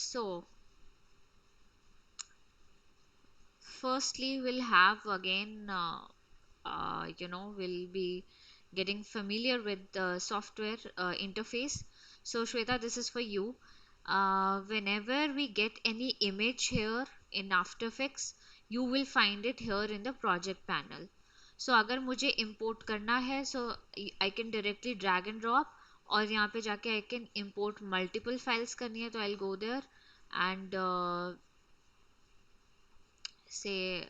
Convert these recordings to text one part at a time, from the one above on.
So, firstly, we'll have again, we'll be getting familiar with the software interface. So, Shweta, this is for you. Whenever we get any image here in After Effects, you will find it here in the project panel. So, अगर मुझे import करना है, so I can directly drag and drop, और यहाँ पे जाके I can import multiple files करनी है, तो I'll go there and say,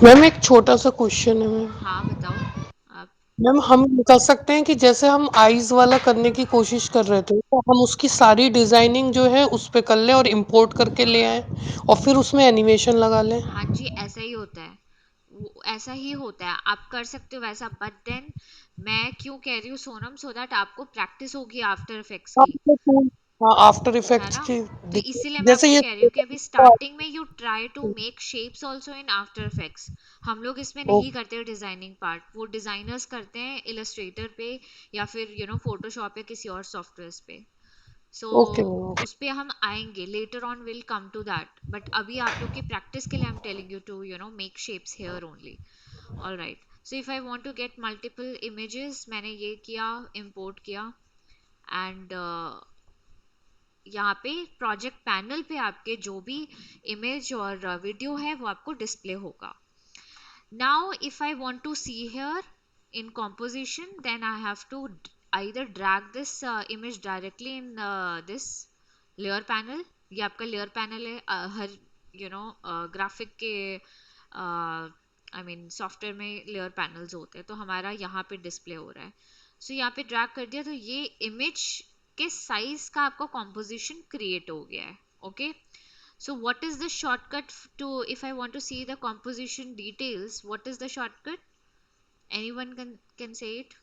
ma'am एक छोटा सा क्वेश्चन है मैम। हाँ बताओ आप। मैम हम कर सकते हैं कि जैसे हम आईज वाला करने की कोशिश कर रहे थे तो हम उसकी सारी डिजाइनिंग जो है उस पे कर लें और इंपोर्ट करके ले आए और फिर उसमें एनिमेशन लगा लें। हाँ जी, ऐसा ही होता है। वो ऐसा ही होता है, आप कर सकते हो वैसा, बट देन मैं क्यों कह रही हूँ सोनम, सो दैट आपको प्रैक्टिस होगी आफ्टर इफेक्ट्स हाँ, की, तो हाँ आफ्टर है इफेक्ट्स ना। की तो इसीलिए मैं जैसे आपको ये कह रही हूँ कि अभी स्टार्टिंग में you try to make shapes also in After Effects. हम लोग इसमें नहीं करते डिजाइनिंग पार्ट, वो डिजाइनर्स करते हैं इलस्ट्रेटर पे या फिर फोटोशॉप या किसी और सॉफ्टवेयर पे। So okay ma'am. उस पे हम आएंगे, later on will come to that, but अभी आप लोग की प्रैक्टिस के लिए I am telling you to make shapes here only. All right, so if I want to get multiple images, मैंने ये किया, इंपोर्ट किया, एंड यहाँ पे प्रोजेक्ट पैनल पे आपके जो भी इमेज और वीडियो है वो आपको डिस्प्ले होगा। Now, if I want to see here in composition, then I have to either drag this image directly in this layer panel. ये आपका layer panel है, हर ग्राफिक के आई मीन सॉफ्टवेयर में लेयर पैनल्स होते हैं, तो हमारा यहाँ पे डिस्प्ले हो रहा है। सो यहाँ पे ड्रैग कर दिया तो ये इमेज के साइज का आपका कॉम्पोजिशन क्रिएट हो गया है। Okay, so what is the shortcut to, if I want to see the composition details, what is the shortcut? Anyone can say it?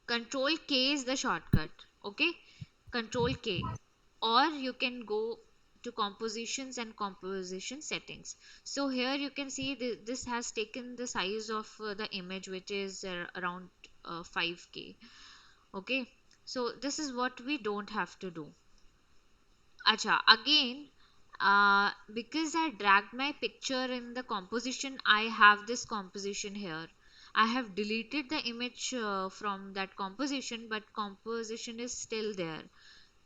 Control K is the shortcut. Okay, Control K, or you can go to compositions and composition settings. So here you can see this has taken the size of the image, which is around 5K. Okay, so this is what we don't have to do. Acha, again, because I dragged my picture in the composition, I have this composition here. I have deleted the image from that composition, but composition is still there.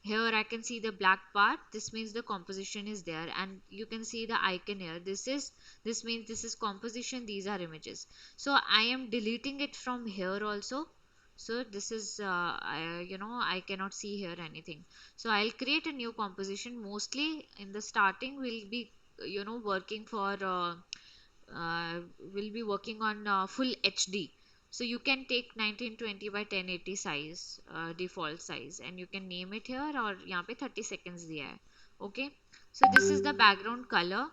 Here I can see the black part. This means the composition is there, and you can see the icon here. This means this is composition. These are images. So I am deleting it from here also. So this is I cannot see here anything. So I'll create a new composition. Mostly in the starting we'll be working for we'll be working on full HD. So you can take 1920 by 1080 size, default size, and you can name it here, or यहाँ पे 30 seconds दिया है. Okay, so this is the background color,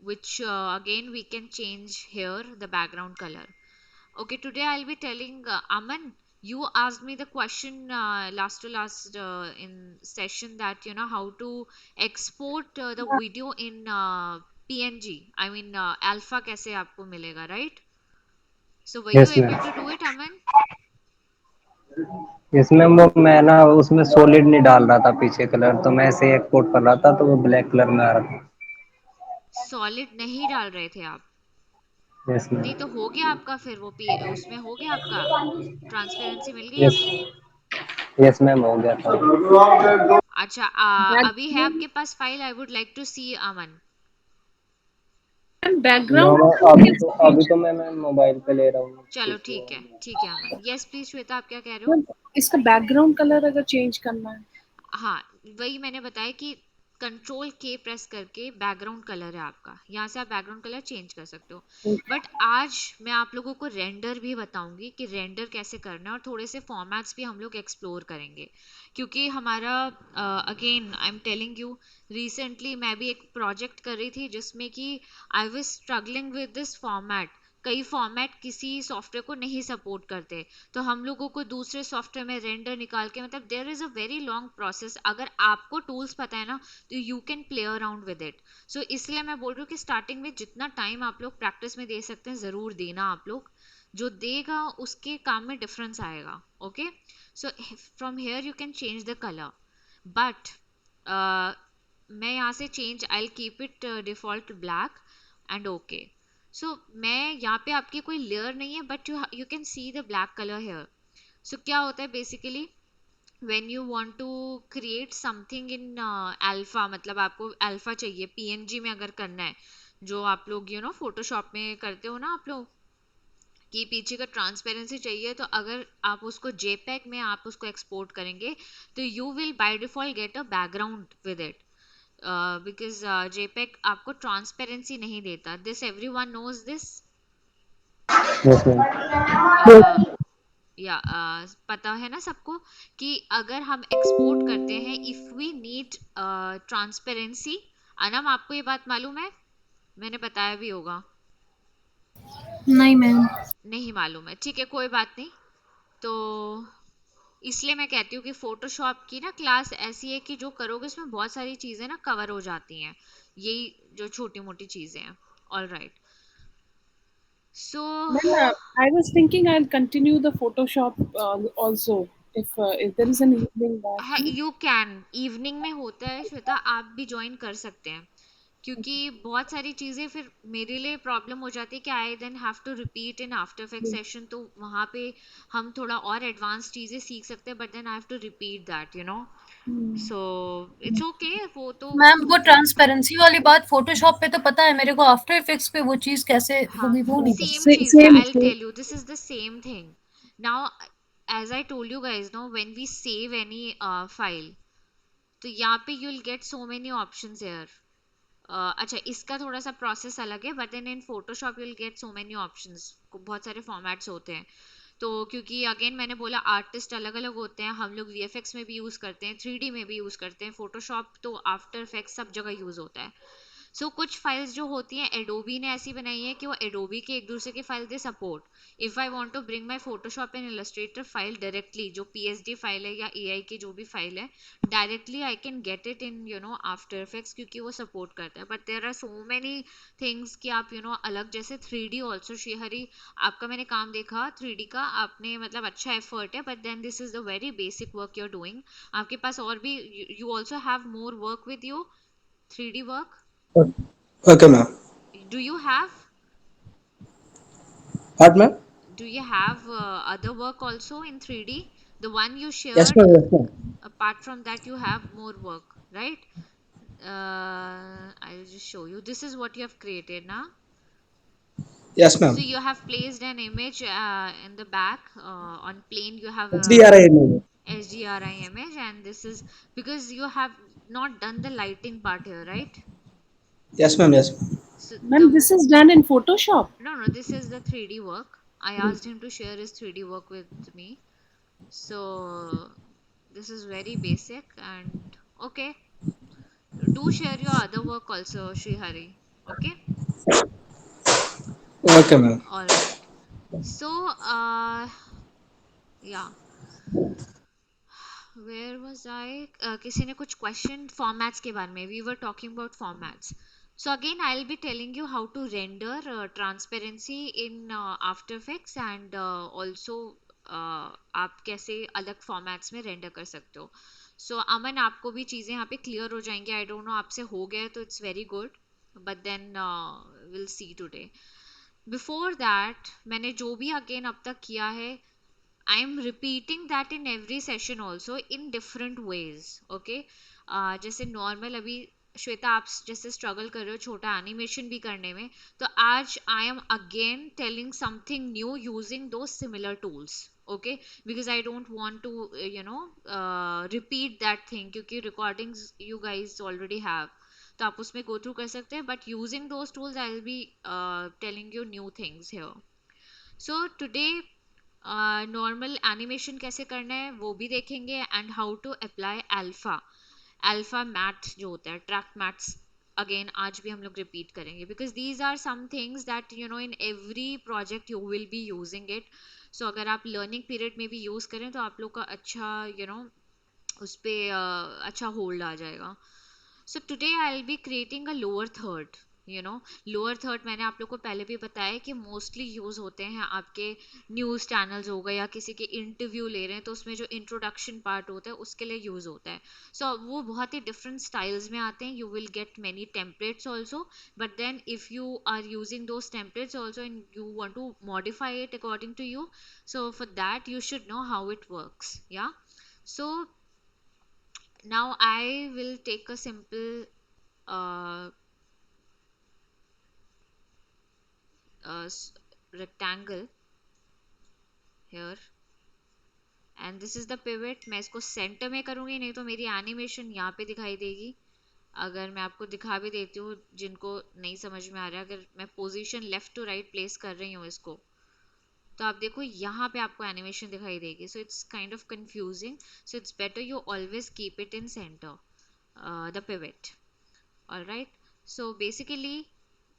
which again we can change here the background color. Okay, today I'll be telling Aman, you asked me the question last to last in session, that how to export the video in PNG. I mean alpha कैसे आपको मिलेगा, right? So were you yes ma'am. able to do it, Aman? Yes ma'am, वो मैं ना उसमें solid नहीं डाल रहा था पीछे कलर, तो मैं ऐसे एक्सपोर्ट कर रहा था तो वो ब्लैक कलर में आ रहा था। सॉलिड नहीं डाल रहे थे आप? Yes ma'am. नहीं तो हो गया आपका, फिर वो उसमें हो गया आपका, ट्रांसपेरेंसी मिल गई यस। आपको? यस मैम, हो गया था। अच्छा, अभी है आपके पास file? I would like to see, Aman. No background ma'am, अभी तो मैं मोबाइल पे ले रहा हूँ चलो पीछे ठीक है, वाला। ठीक है अमन। यस प्लीज श्वेता, आप क्या कह रहे हो? इसका बैकग्राउंड कलर अगर चेंज करना है। हाँ, वही मैंने बताया कि कंट्रोल के प्रेस करके बैकग्राउंड कलर है आपका, यहाँ से आप बैकग्राउंड कलर चेंज कर सकते हो। बट आज मैं आप लोगों को रेंडर भी बताऊंगी कि रेंडर कैसे करना है, और थोड़े से फॉर्मेट्स भी हम लोग एक्सप्लोर करेंगे, क्योंकि हमारा again I am telling you, recently मैं भी एक प्रोजेक्ट कर रही थी जिसमें कि I was struggling with this format. कई फॉर्मेट किसी सॉफ्टवेयर को नहीं सपोर्ट करते, तो हम लोगों को दूसरे सॉफ्टवेयर में रेंडर निकाल के, मतलब there is a very long process. अगर आपको टूल्स पता है ना, तो you can play around with it. So इसलिए मैं बोल रही हूँ कि स्टार्टिंग में जितना टाइम आप लोग प्रैक्टिस में दे सकते हैं ज़रूर देना आप लोग। जो देगा उसके काम में डिफरेंस आएगा. Okay, so from here you can change the colour, but मैं यहाँ से change, I keep it default black and okay. So मैं यहाँ पे आपकी कोई लेयर नहीं है, but you can see the black colour here. So क्या होता है basically, when you want to create something in alpha, मतलब आपको अल्फा चाहिए png में अगर करना है, जो आप लोग फोटोशॉप में करते हो ना आप लोग, कि पीछे का ट्रांसपेरेंसी चाहिए, तो अगर आप उसको जेपेग में आप उसको एक्सपोर्ट करेंगे, तो you will by default get a background with it, because JPEG आपको ट्रांसपेरेंसी नहीं देता. This everyone knows this. Yes ma'am. या पता है ना सबको, कि अगर हम एक्सपोर्ट करते हैं, if we need transparency. Anam, आपको ये बात मालूम है? मैंने बताया भी होगा. नहीं मैम। नहीं मालूम है, ठीक है, कोई बात नहीं. तो इसलिए मैं कहती हूँ कि फोटोशॉप की ना क्लास ऐसी है कि जो करोगे उसमें बहुत सारी चीजें ना कवर हो जाती हैं, यही जो छोटी मोटी चीजें हैं. All right. So Then I was thinking I'll continue the Photoshop also if there is an evening back. हाँ, यू कैन, इवनिंग में होता है श्वेता, आप भी ज्वाइन कर सकते हैं, क्योंकि बहुत सारी चीजें फिर मेरे लिए प्रॉब्लम हो जाती है कि I then have to repeat in after effect session, तो वहां पे हम थोड़ा और एडवांस चीजें सीख सकते हैं, but then I have to repeat that, so it's okay, वो तो मैम वो होता है. ट्रांसपेरेंसी वाली बात फोटोशॉप पे तो पता है मेरे को, आफ्टर इफेक्ट्स पे वो चीज कैसे हाँ, होगी वो नहीं पता। सेम चीज है, Same, I same. Tell you, this is the same thing. Now, as I told you guys, no, when we save any file, तो यहाँ पे you will get so many options here. अच्छा, इसका थोड़ा सा प्रोसेस अलग है, but then in Photoshop you will get so many options, बहुत सारे फॉर्मेट्स होते हैं. तो क्योंकि अगेन मैंने बोला आर्टिस्ट अलग अलग होते हैं, हम लोग वीएफएक्स में भी यूज करते हैं, 3D में भी यूज करते हैं, फोटोशॉप तो आफ्टर इफेक्ट्स सब जगह यूज होता है. सो कुछ फाइल्स जो होती हैं एडोबी ने ऐसी बनाई है कि वो एडोबी के एक दूसरे के file they support. If I want to bring my Photoshop and Illustrator file directly, जो पीएसडी फाइल है या एआई की जो भी फाइल है, directly I can get it in After Effects, क्योंकि वो सपोर्ट करता है. But there are so many things कि आप अलग, जैसे 3D ऑल्सो. श्रीहरि, आपका मैंने काम देखा 3D का, आपने मतलब अच्छा एफर्ट है, but then this is the very basic work you are doing. आपके पास और भी, you also have more work with you, 3D work. Okay, ma'am. Do you have, What, ma'am? other work also in 3D? The one you Yes, shared, ma'am. Yes, ma'am. apart from that, you have more work, right? I'll just show you. This is what you have created now. Yes, So ma'am. you have placed an image in the back, on plane. You have a HDRI image. HDRI image, and this is because you have not done the lighting part here, right? Yes, ma'am. Yes, ma'am. So Ma'am, this is done in Photoshop. no, this is the 3D work. I asked him to share his 3D work with me. So this is very basic, and okay, do share your other work also, Srihari. Okay, Okay, ma'am. all right. So yeah, where was I? किसी ने कुछ question formats के बारे में. We were talking about formats. So again, I'll be telling you how to render transparency in After Effects, and also आप कैसे अलग formats में render कर सकते हो. So अमन, आपको भी चीज़ें यहाँ पे clear हो जाएंगी. I don't know आपसे हो गया तो it's very good. But then we'll see today. Before that, मैंने जो भी again अब तक किया है, I am repeating that in every session also in different ways. Okay, जैसे normal अभी श्वेता आप जैसे struggle कर रहे हो छोटा animation भी करने में, तो आज I am again telling something new using those similar tools. Okay, because I don't want to repeat that thing, क्योंकि recordings you guys already have, तो आप उसमें go through कर सकते हैं, but using those tools I will be telling you new things here. So today normal animation कैसे करना है वो भी देखेंगे, and how to apply alpha, alpha matte जो होता है, ट्रैक मैट्स, अगेन आज भी हम लोग रिपीट करेंगे, because these are some things that in every project you will be using it. So अगर आप लर्निंग पीरियड में भी यूज करें तो आप लोग का अच्छा उस पे अच्छा होल्ड आ जाएगा. So today I will be creating a lower third. Lower third मैंने आप लोग को पहले भी बताया कि मोस्टली यूज होते हैं आपके न्यूज़ चैनल्स हो गए या किसी के इंटरव्यू ले रहे हैं तो उसमें जो इंट्रोडक्शन पार्ट होता है उसके लिए यूज होता है. सो वो बहुत ही डिफरेंट स्टाइल्स में आते हैं. You will get many templates also, but then if you are using those templates also and you want to modify it according to you, so for that you should know how it works. Yeah. So now I will take a simple uh, rectangle here and this is the pivot. मैं इसको centre में करूंगी, नहीं तो मेरी animation यहाँ पे दिखाई देगी. अगर मैं आपको दिखा भी देती हूँ जिनको नहीं समझ में आ रहा है, अगर मैं position left to right place कर रही हूँ इसको, तो आप देखो यहाँ पे आपको एनिमेशन दिखाई देगी. So it's kind of confusing. So it's better you always keep it in centre, the pivot. Alright. So basically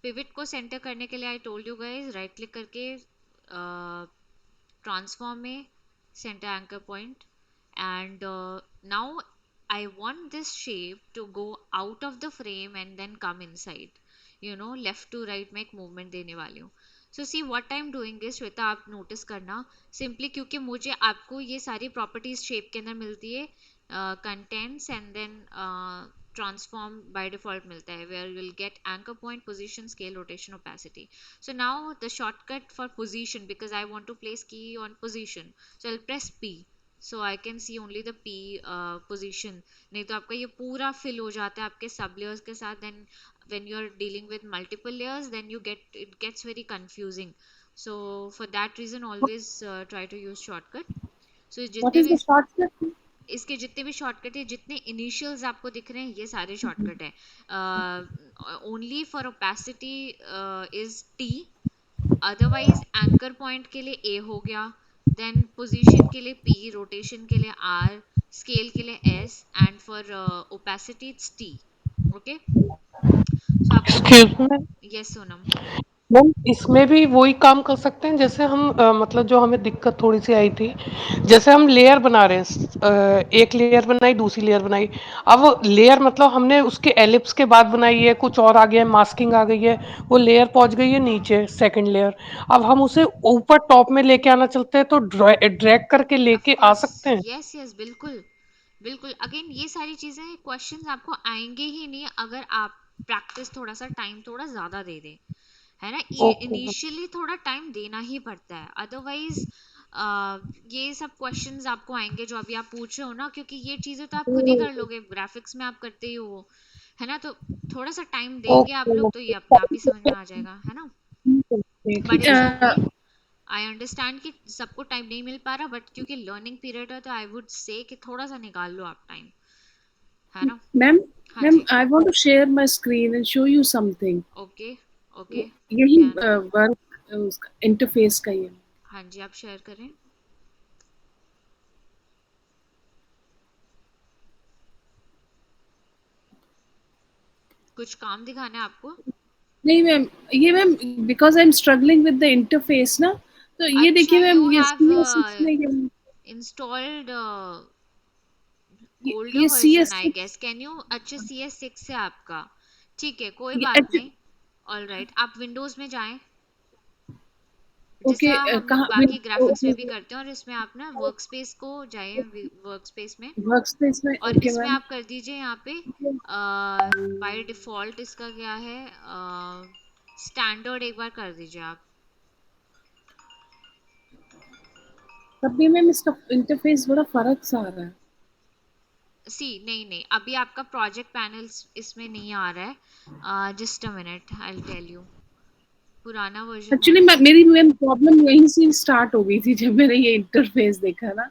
pivot को सेंटर करने के लिए आई told you guys right click करके ट्रांसफॉर्म में center anchor point, and now I want this shape to go out of the frame and then come inside. Left to right में एक movement देने वाली हूँ. So see what I'm doing is, Shweta आप notice करना, simply क्योंकि मुझे आपको ये सारी properties shape के अंदर मिलती है, contents and then transform by default मिलता है, where you will get anchor point, position, scale, rotation, opacity. So now the shortcut for position, because I want to place key on position, so I'll press P. So I can see only the P position. नहीं तो आपका ये पूरा fill हो जाता है आपके सब layers के साथ. Then when you are dealing with multiple layers, then it gets very confusing. So for that reason always try to use shortcut. So What जितने is भी the shortcut? इसके जितने भी शॉर्टकट है, जितने इनिशियल्स आपको दिख रहे हैं, ये सारे शॉर्टकट है. Only for opacity is T. Otherwise anchor point के लिए ए हो गया, देन पोजीशन के लिए पी, रोटेशन के लिए आर, स्केल के लिए S, and for opacity it's T. Okay. So आपको मैं excuse me yes Sonam. Ma'am, इसमें भी वही काम कर सकते हैं जैसे हम मतलब जो हमें दिक्कत थोड़ी सी आई थी, जैसे हम लेयर बना रहे हैं, एक लेयर बनाई दूसरी लेयर बनाई. अब लेयर मतलब हमने उसके एलिप्स के बाद बनाई है, कुछ और आ गया है, मास्किंग आ गई है, वो लेयर पहुंच गई है नीचे सेकंड लेयर. अब हम उसे ऊपर टॉप में लेके आना चलते हैं तो ड्रैग करके ऑफ लेके आ कोर्स. सकते हैं. यस यस, बिल्कुल बिल्कुल. अगेन ये सारी चीजें क्वेश्चंस आपको आएंगे ही नहीं अगर आप प्रैक्टिस थोड़ा सा टाइम थोड़ा ज्यादा दे दें, है ना. ओके. इनिशियली थोड़ा टाइम देना ही पड़ता है, अदरवाइज ये सब क्वेश्चंस आपको आएंगे जो अभी आप पूछ रहे हो ना, क्योंकि ये चीजें तो आप खुद ही कर लोगे, ग्राफिक्स में आप करते ही हो, है ना. तो थोड़ा सा टाइम देंगे आप ओके. लोग तो ये अपने आप ही समझ में आ जाएगा, है ना. बट ठीक इट्स है. ओके. आई अंडरस्टैंड कि सबको टाइम नहीं मिल पा रहा, बट क्योंकि लर्निंग पीरियड है तो आई वुड से कि थोड़ा सा निकाल लो आप टाइम, है ना. मैम, हाँ जी. I want to share my screen and show you something. Okay. Okay. यही कैन. वर्क इंटरफेस का ही है. हाँ जी, आप शेयर करें. कुछ काम दिखाना है आपको. नहीं मैम, ये ma'am because I am struggling with the interface ना, तो ये अच्छा, देखिए यू मैम, ये हैव CS6 में इंस्टॉल्ड ओल्डर ये version I CS6 guess. Can you. अच्छा, CS6 है आपका. ठीक है, कोई बात नहीं. ऑल राइट, आप विंडोज में जाएं, जिससे ओके. हम लोग कहाँ बाकी ग्राफिक्स में भी करते हैं, और इसमें आप ना वर्क स्पेस को जाइए, वर्क स्पेस में, वर्क स्पेस में? और ओके इसमें मैम. आप कर दीजिए यहाँ पे बाय डिफॉल्ट इसका क्या है, स्टैंडर्ड एक बार कर दीजिए आप. तब भी मैम इसका इंटरफेस बड़ा फर्क सा आ रहा है. सी नहीं नहीं, अभी आपका प्रोजेक्ट पैनल इसमें नहीं आ रहा है. Just a minute, I will tell you. पुराना वर्जन है एक्चुअली ना. मेरी मैम प्रॉब्लम यहीं से स्टार्ट हो गई थी जब मैंने ये इंटरफेस देखा ना.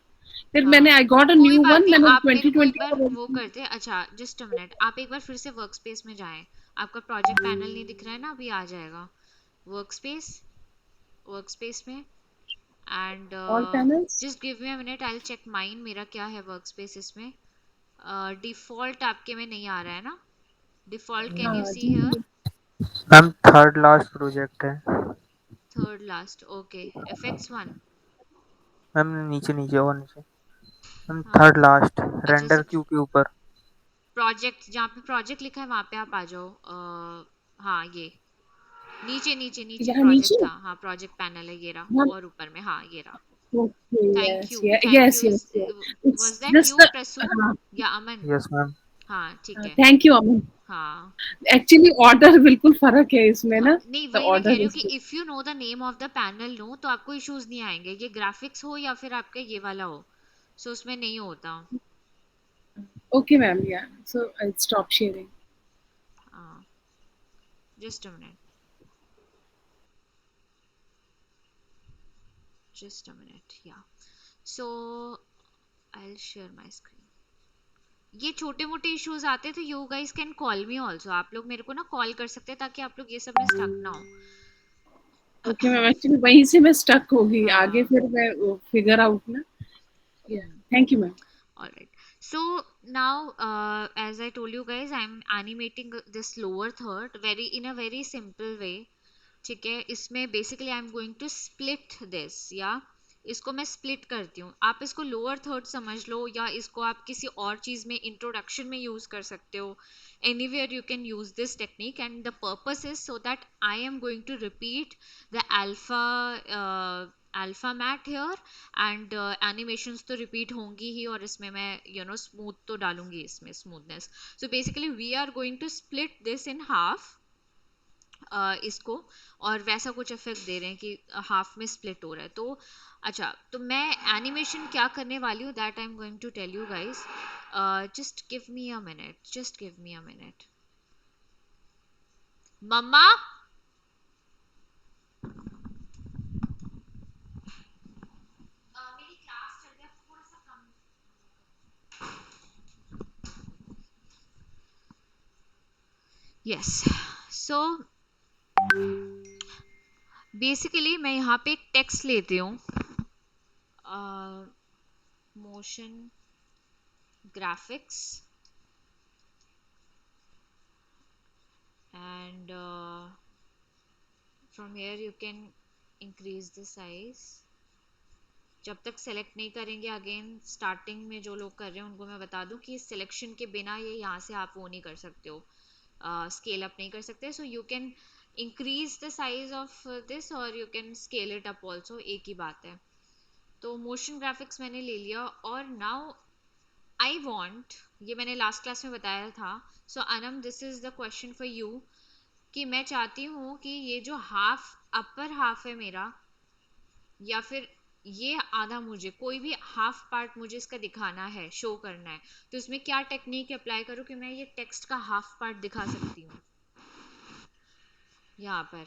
फिर मैंने हाँ, आई गॉट अ कोई न्यू बात वन, नहीं, मैंने आप मेरे को एक 2020 बार का वो version. करते. अच्छा, जस्ट अ मिनट, आप एक बार फिर से वर्क स्पेस में जाएं. आपका प्रोजेक्ट पैनल नहीं दिख रहा है ना, अभी आ जाएगा. वर्क स्पेस, वर्क स्पेस में, and all panels. Just give me a minute, I will check mine मेरा क्या है वर्क स्पेस इसमें. डिफॉल्ट आपके में नहीं आ रहा है ना. डिफॉल्ट कैन यू हाँ सी हियर. जी. मैम थर्ड लास्ट प्रोजेक्ट है third last. Okay. Effects one. Ma'am, नीचे नीचे और नीचे मैम, हाँ. थर्ड लास्ट अच्छा, रेंडर क्यू के ऊपर. प्रोजेक्ट जहाँ पे प्रोजेक्ट लिखा है वहां पे आप आ जाओ. हाँ ये नीचे नीचे नीचे यहाँ प्रोजेक्ट नीचे? था, हाँ प्रोजेक्ट पैनल है, ये रहा, हाँ, और ऊपर में, हाँ ये रहा। okay, thank yes, you yeah, thank yes, you. yes, yes. Was It's that just you the, Prasoon या अमन? Yes ma'am. हाँ ठीक है। thank you, Aman. हाँ Actually, order बिल्कुल फर्क है इसमें हाँ ना. नहीं, The वही मैं कह order रही हूँ is कि if you know the name of the panel no तो आपको इश्यूज नहीं आएंगे, ये ग्राफिक्स हो या फिर आपका ये वाला हो, सो उसमें नहीं होता। okay, ma'am. Yeah. So I'll stop sharing. हाँ just a minute, just a minute, yeah so I will share my screen. ये छोटे मोटे इश्यूज आते तो you guys can call me also, आप लोग मेरे को ना कॉल कर सकते हैं ताकि आप लोग ये सब में स्टक ना हो। Okay, ma'am. Actually, वहीं से मैं stuck हो गई. आगे हाँ फिर मैं figure out ना. Yeah. Thank you, ma'am. all right, so now as I told you guys, I'm animating this lower third very in a very simple way, ठीक है। इसमें basically I am going to split this, या इसको मैं split करती हूँ, आप इसको लोअर थर्ड समझ लो या इसको आप किसी और चीज में इंट्रोडक्शन में यूज कर सकते हो, anywhere you can use this technique, and the purpose is so that I am going to repeat the alpha matte here, and animations तो रिपीट होंगी ही, और इसमें मैं स्मूथ तो डालूंगी इसमें, smoothness. So basically we are going to split this in half, इसको, और वैसा कुछ इफेक्ट दे रहे हैं कि हाफ में स्प्लिट हो रहा है। तो अच्छा, तो मैं एनिमेशन क्या करने वाली हूँ that I am going to tell you guys, just give me a minute, just give me a minute. मम्मा, मेरी क्लास चल रही है, थोड़ा सा कम। यस, सो बेसिकली मैं यहाँ पे एक टेक्स्ट लेती हूँ, motion graphics, and from here you can increase the size। जब तक सेलेक्ट नहीं करेंगे, अगेन स्टार्टिंग में जो लोग कर रहे हैं उनको मैं बता दूं कि सिलेक्शन के बिना ये यहाँ से आप वो नहीं कर सकते हो, स्केल अप नहीं कर सकते, so you can increase the size of this और you can scale it up also, एक ही बात है। तो मोशन ग्राफिक्स मैंने ले लिया, और नाउ आई वॉन्ट, ये मैंने लास्ट क्लास में बताया था, so Anam this is the question for you, कि मैं चाहती हूँ कि ये जो हाफ अपर हाफ है मेरा, या फिर ये आधा, मुझे कोई भी हाफ पार्ट मुझे इसका दिखाना है, शो करना है, तो इसमें क्या टेक्निक अप्लाई करूँ कि मैं ये टेक्स्ट का हाफ पार्ट दिखा सकती हूँ यहाँ पर,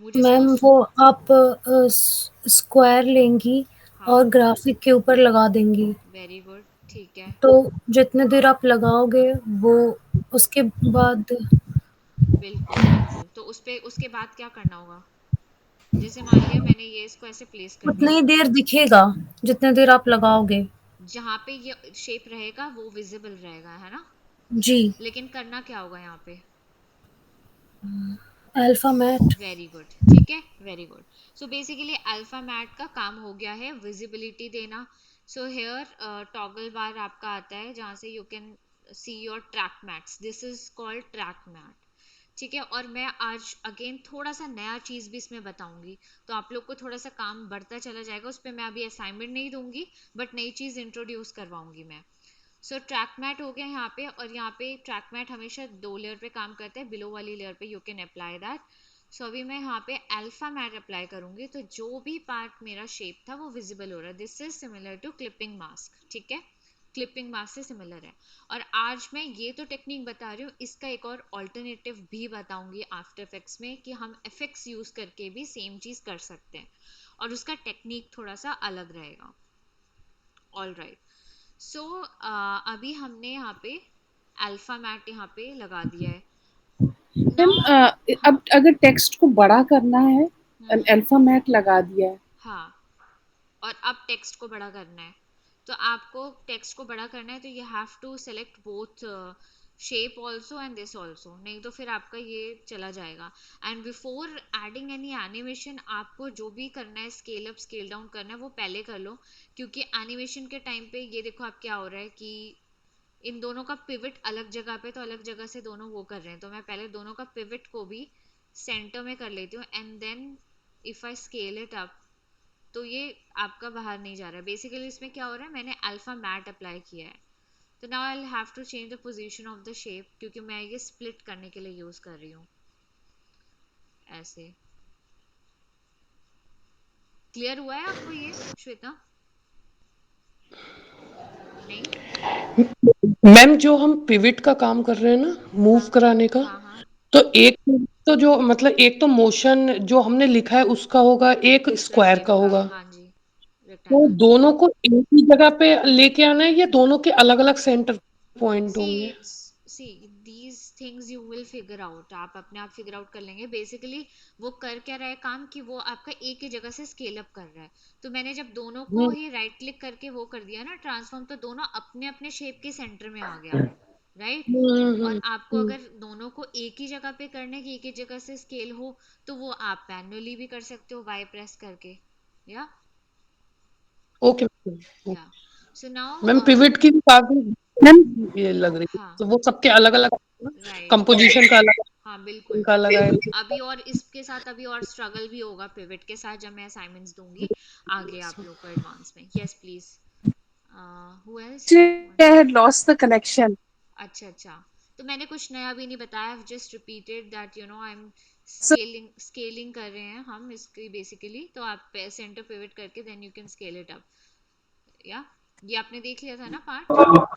मुझे इसको मैम वो आप स्क्वायर लेंगी हाँ, और ग्राफिक के ऊपर लगा देंगी, वेरी गुड, ठीक है, तो जितने देर आप लगाओगे वो उसके बाद बिल्कुल बिल्कुल। तो उस पे उसके बाद क्या करना होगा, जैसे मान लिया मैंने ये इसको ऐसे प्लेस कर उतनी दिया, ही देर दिखेगा जितने देर आप लगाओगे। जहाँ पे ये शेप रहेगा वो विजिबल रहेगा, है ना? जी। लेकिन करना क्या होगा यहाँ पे? Alpha mat. वेरी गुड, ठीक है, very good. So basically alpha matte का काम हो गया है विजिबिलिटी देना। सो हेयर टॉगल बार आपका आता है जहाँ से you can see your track mattes, this is called track matte, ठीक है। और मैं आज अगेन थोड़ा सा नया चीज भी इसमें बताऊंगी, तो आप लोग को थोड़ा सा काम बढ़ता चला जाएगा, उस पर मैं अभी असाइनमेंट नहीं दूंगी, बट नई चीज इंट्रोड्यूस करवाऊंगी मैं। सो ट्रैक मैट हो गया यहाँ पे, और यहाँ पे ट्रैक मैट हमेशा दो लेयर पे काम करता है, बिलो वाली लेयर पे यू कैन अप्लाई दैट। सो अभी मैं यहाँ पे अल्फा मैट अप्लाई करूंगी, तो जो भी पार्ट मेरा शेप था वो विजिबल हो रहा है, this is similar to clipping mask, ठीक है, क्लिपिंग मास्क से सिमिलर है। और आज मैं ये तो टेक्निक बता रही हूँ, इसका एक और ऑल्टरनेटिव भी बताऊंगी आफ्टर इफेक्ट्स में, कि हम इफेक्ट्स यूज करके भी सेम चीज कर सकते हैं, और उसका टेक्निक थोड़ा सा अलग रहेगा। ऑल राइट, सो अभी हमने यहाँ पे अल्फा मैट यहाँ पे लगा दिया है। मैम, नाउ अब हाँ, अगर टेक्स्ट को बड़ा करना है, हम्म, अल्फा मैट लगा दिया है, हाँ, और अब टेक्स्ट को बड़ा करना है, तो आपको टेक्स्ट को बड़ा करना है तो you have to select both shape also and this also, नहीं तो फिर आपका ये चला जाएगा। And before adding any animation, आपको जो भी करना है, स्केल अप स्केल डाउन करना है, वो पहले कर लो, क्योंकि एनिमेशन के टाइम पे ये देखो आप क्या हो रहा है कि इन दोनों का पिवट अलग जगह पे, तो अलग जगह से दोनों वो कर रहे हैं, तो मैं पहले दोनों का पिवट को भी सेंटर में कर लेती हूँ, and then if I scale it up, तो ये आपका बाहर नहीं जा रहा है। बेसिकली इसमें क्या हो रहा है, मैंने अल्फा मैट अप्लाई किया है, तो now I have to change the position of the shape, क्योंकि मैं ये स्प्लिट करने के लिए यूज कर रही हूँ ऐसे। क्लियर हुआ है आपको ये, श्वेता? नहीं? मैम जो हम पिवट का काम कर रहे हैं ना, मूव हाँ कराने का, हाँ हाँ। तो एक तो जो मतलब एक तो मोशन जो हमने लिखा है उसका होगा, एक स्क्वायर का रोटेट का, होगा। हाँ जी, तो रेक्टेंगल का। दोनों को एक ही जगह पे लेके आना है या दोनों के अलग अलग सेंटर पॉइंट होंगे? See these things you will figure out, आप अपने आप फिगर आउट कर लेंगे। बेसिकली वो कर क्या रहा है काम, कि वो आपका एक ही जगह से स्केल अप कर रहा है। तो मैंने जब दोनों को हम्म ही राइट क्लिक करके वो कर दिया ना ट्रांसफॉर्म, तो दोनों अपने अपने शेप के सेंटर में आ गया, राइट? और आपको हम्म। अगर दोनों को एक ही जगह पे करने की, एक ही जगह से स्केल हो, तो वो आप मैन्युअली भी कर सकते हो वाई प्रेस करके, या ओके या सो नाउ मैम, पिवट की भी काफी मैम ये लग रही है, हाँ, तो वो सबके अलग अलग, राइट, कंपोजिशन का अलग, हाँ बिल्कुल। उनका अलग है। अभी और इसके साथ अभी और स्ट्रगल भी होगा पिवट के साथ, जब मैं असाइनमेंट्स दूंगी आगे आप लोग को एडवांस में। Yes please, who else Actually, I wants? had lost the connection. अच्छा अच्छा, तो मैंने कुछ नया भी नहीं बताया, I just repeated that you know I am So, scaling कर रहे हैं हम इसकी बेसिकली, तो आप सेंटर पिवट करके then you can scale it up, या ये आपने देख लिया था ना पार्ट?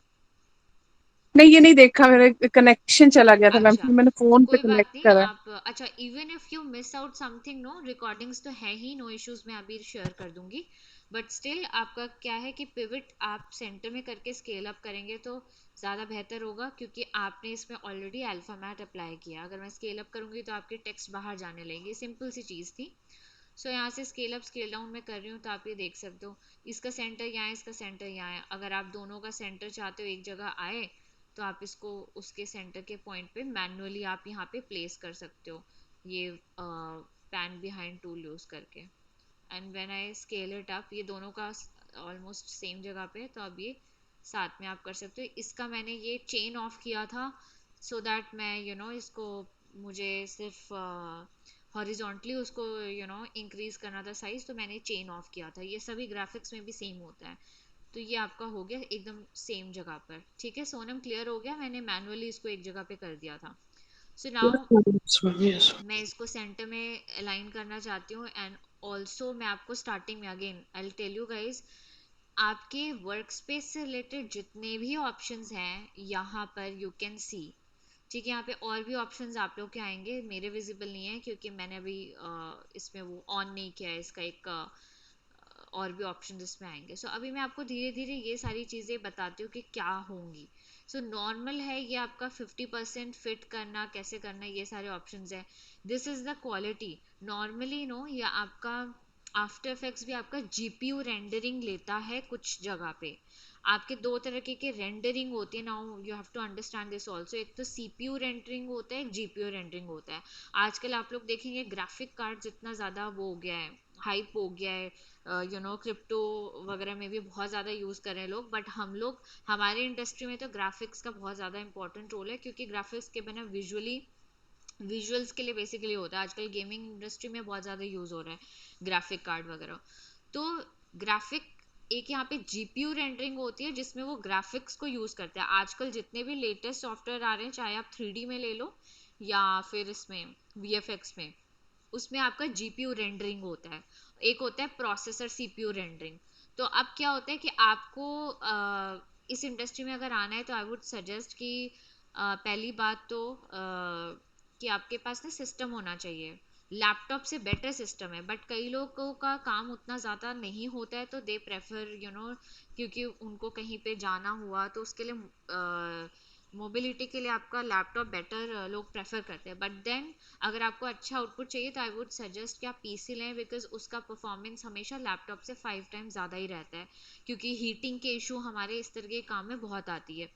नहीं ये नहीं देखा, मेरा कनेक्शन चला गया था मैम, अच्छा, फिर मैंने फोन पे कोई बात कनेक्ट नहीं करा। आप, अच्छा even if you miss out something, no recordings तो है ही, नो इश्यूज, मैं अभी शेयर कर दूंगी। बट स्टिल आपका क्या है कि पिवट आप सेंटर में करके स्केल अप करेंगे तो ज़्यादा बेहतर होगा, क्योंकि आपने इसमें ऑलरेडी अल्फा मैट अप्लाई किया। अगर मैं स्केल अप करूंगी तो आपके टेक्स्ट बाहर जाने लगेंगे, सिंपल सी चीज़ थी। सो यहाँ से स्केल अप स्केल डाउन में कर रही हूँ, तो आप ये देख सकते हो इसका सेंटर यहाँ है, इसका सेंटर यहाँ है। अगर आप दोनों का सेंटर चाहते हो एक जगह आए, तो आप इसको उसके सेंटर के पॉइंट पे मैनुअली आप यहाँ पे प्लेस कर सकते हो, ये पैन बिहाइंड टूल यूज करके। And when I scale it up, ये दोनों का ऑलमोस्ट सेम जगह पे, तो अब ये साथ में आप कर सकते हो। इसका मैंने ये चेन ऑफ किया था सो दैट मैं इसको, मुझे सिर्फ हॉरिजॉन्टली उसको इंक्रीज करना था साइज, तो मैंने चेन ऑफ किया था। ये सभी ग्राफिक्स में भी सेम होता है। तो ये आपका हो गया एकदम सेम जगह पर, ठीक है सोनम, क्लियर हो गया? मैंने मैनुअली इसको एक जगह पे कर दिया था। So now yes. मैं इसको सेंटर में अलाइन करना चाहती हूँ, एंड ऑल्सो मैं आपको स्टार्टिंग में again I tell you guys, आपके वर्क स्पेस से रिलेटेड जितने भी ऑप्शंस हैं यहाँ पर यू कैन सी, ठीक है? यहाँ पे और भी ऑप्शंस आप लोग के आएंगे, मेरे विजिबल नहीं है क्योंकि मैंने अभी इसमें वो ऑन नहीं किया है, इसका एक और भी ऑप्शन इसमें आएंगे। सो अभी मैं आपको धीरे धीरे ये सारी चीज़ें बताती हूँ कि क्या होंगी। सो नॉर्मल है ये आपका 50% फिट करना, कैसे करना है, ये सारे ऑप्शंस है। This is the quality normally, no ये आपका आफ्टर इफेक्ट्स भी आपका जीपीयू रेंडरिंग लेता है कुछ जगह पे। आपके दो तरीके के रेंडरिंग होती है, now you have to understand this also. एक तो सीपीयू रेंडरिंग होता है, एक जीपीयू रेंडरिंग होता है। आजकल आप लोग देखेंगे ग्राफिक कार्ड जितना ज़्यादा वो हो गया है, हाइप हो गया है, क्रिप्टो वगैरह में भी बहुत ज़्यादा यूज़ कर रहे हैं लोग, बट हम लोग, हमारे इंडस्ट्री में तो ग्राफिक्स का बहुत ज़्यादा इंपॉर्टेंट रोल है, क्योंकि ग्राफिक्स के बिना विजुअल्स के लिए बेसिकली होता है। आजकल गेमिंग इंडस्ट्री में बहुत ज़्यादा यूज़ हो रहा है ग्राफिक कार्ड वगैरह। तो ग्राफिक, एक यहाँ पे जीपीयू रेंडरिंग होती है जिसमें वो ग्राफिक्स को यूज़ करते हैं। आजकल जितने भी लेटेस्ट सॉफ्टवेयर आ रहे हैं, चाहे आप 3D में ले लो या फिर इसमें वीएफएक्स में, उसमें आपका जीपीयू रेंडरिंग होता है, एक होता है प्रोसेसर सीपीयू रेंडरिंग। तो अब क्या होता है कि आपको इस इंडस्ट्री में अगर आना है, तो आई वुड सजेस्ट कि पहली बात तो कि आपके पास ना सिस्टम होना चाहिए। लैपटॉप से बेटर सिस्टम है, बट कई लोगों का काम उतना ज़्यादा नहीं होता है, तो दे प्रेफर क्योंकि उनको कहीं पे जाना हुआ, तो उसके लिए मोबिलिटी के लिए आपका लैपटॉप बेटर लोग प्रेफर करते हैं। बट देन अगर आपको अच्छा आउटपुट चाहिए, तो आई वुड सजेस्ट कि आप पीसी लें, बिकॉज उसका परफॉर्मेंस हमेशा लैपटॉप से 5 टाइम ज़्यादा ही रहता है, क्योंकि हीटिंग के इशू हमारे इस तरह के काम में बहुत आती है।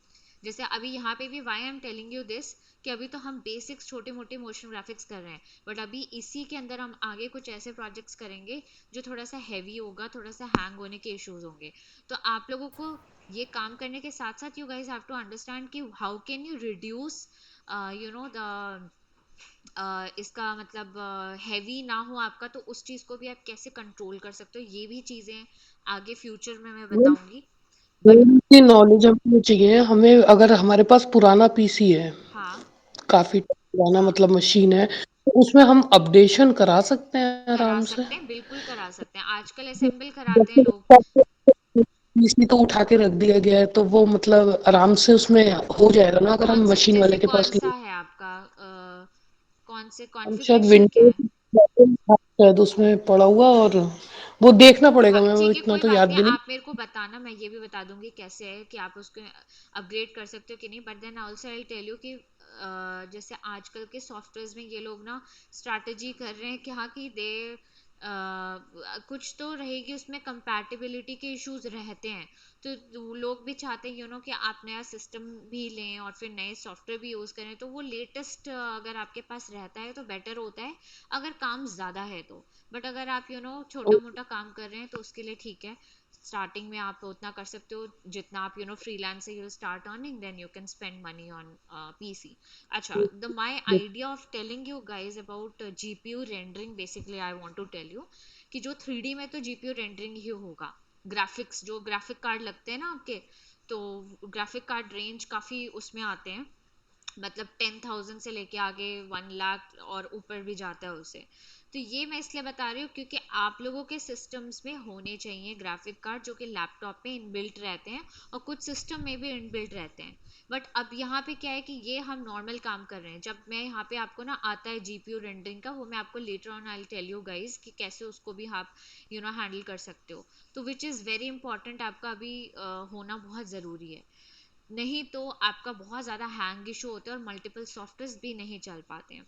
जैसे अभी यहाँ पे भी why I am telling you this कि अभी तो हम बेसिक्स छोटे मोटे मोशन ग्राफिक्स कर रहे हैं, बट अभी इसी के अंदर हम आगे कुछ ऐसे प्रोजेक्ट्स करेंगे जो थोड़ा सा हैवी होगा, थोड़ा सा हैंग होने के इश्यूज होंगे। तो आप लोगों को ये काम करने के साथ साथ you guys have to understand कि how can you reduce you know the इसका मतलब हैवी ना हो आपका, तो उस चीज को भी आप कैसे कंट्रोल कर सकते हो, ये भी चीजें आगे फ्यूचर में मैं बताऊंगी। बट थोड़ी सी नॉलेज हमें चाहिए। हमें अगर हमारे पास पुराना पीसी है, हाँ, काफी पुराना हाँ, मतलब मशीन है, तो उसमें हम अपडेशन करा सकते हैं करा आराम से। सकते हैं, बिल्कुल करा सकते हैं, आजकल असेंबल कराते हैं लोग। पीसी तो उठा के रख दिया गया है, तो वो मतलब आराम से उसमें हो जाएगा ना अगर कौन हम से मशीन जैसे वाले के कौन पास ले। सा है आपका कौन से हम शायद कॉन्फ़िगरेशन क्या है? विंडोज शायद उसमें पड़ा हुआ, और वो देखना हाँ पड़ेगा, मैं वो ठीक है, इतना कोई तो बात याद नहीं, भी नहीं। आप मेरे को बताना, मैं ये भी बता दूंगी कैसे है कि आप उसको अपग्रेड कर सकते हो कि नहीं। But then also I tell you कि जैसे आजकल के सॉफ्टवेयर्स में ये लोग ना स्ट्रैटेजी कर रहे हैं कि हाँ कि दे कुछ तो रहेगी उसमें, कंपैटिबिलिटी के इश्यूज रहते हैं। तो वो लोग भी चाहते हैं कि आप नया सिस्टम भी लें और फिर नए सॉफ्टवेयर भी यूज़ करें, तो वो लेटेस्ट अगर आपके पास रहता है तो बेटर होता है, अगर काम ज़्यादा है तो। बट अगर आप छोटा मोटा काम कर रहे हैं तो उसके लिए ठीक है, स्टार्टिंग में आप उतना कर सकते हो जितना आप फ्रीलांस से you start earning, then you can spend money on PC. अच्छा, the my idea of telling you guys about GPU rendering, basically I want to tell you कि जो 3D में तो जीपीयू रेंडरिंग ही होगा। ग्राफिक्स जो graphic card लगते हैं ना आपके, तो ग्राफिक कार्ड रेंज काफ़ी उसमें आते हैं, मतलब 10,000 से लेके आगे 1 लाख और ऊपर भी जाता है उसे। तो ये मैं इसलिए बता रही हूँ क्योंकि आप लोगों के सिस्टम्स में होने चाहिए ग्राफिक कार्ड जो कि लैपटॉप में इनबिल्ट रहते हैं, और कुछ सिस्टम में भी इनबिल्ट रहते हैं। बट अब यहाँ पे क्या है कि ये हम नॉर्मल काम कर रहे हैं, जब मैं यहाँ पे आपको ना आता है जीपीयू रेंडरिंग का, वो मैं आपको later on I tell you guys कि कैसे उसको भी आप हैंडल कर सकते हो। तो विच इज़ वेरी इंपॉर्टेंट, आपका अभी होना बहुत ज़रूरी है, नहीं तो आपका बहुत ज़्यादा हैंग इशू होते हैं और मल्टीपल सॉफ्टवेयर भी नहीं चल पाते हैं।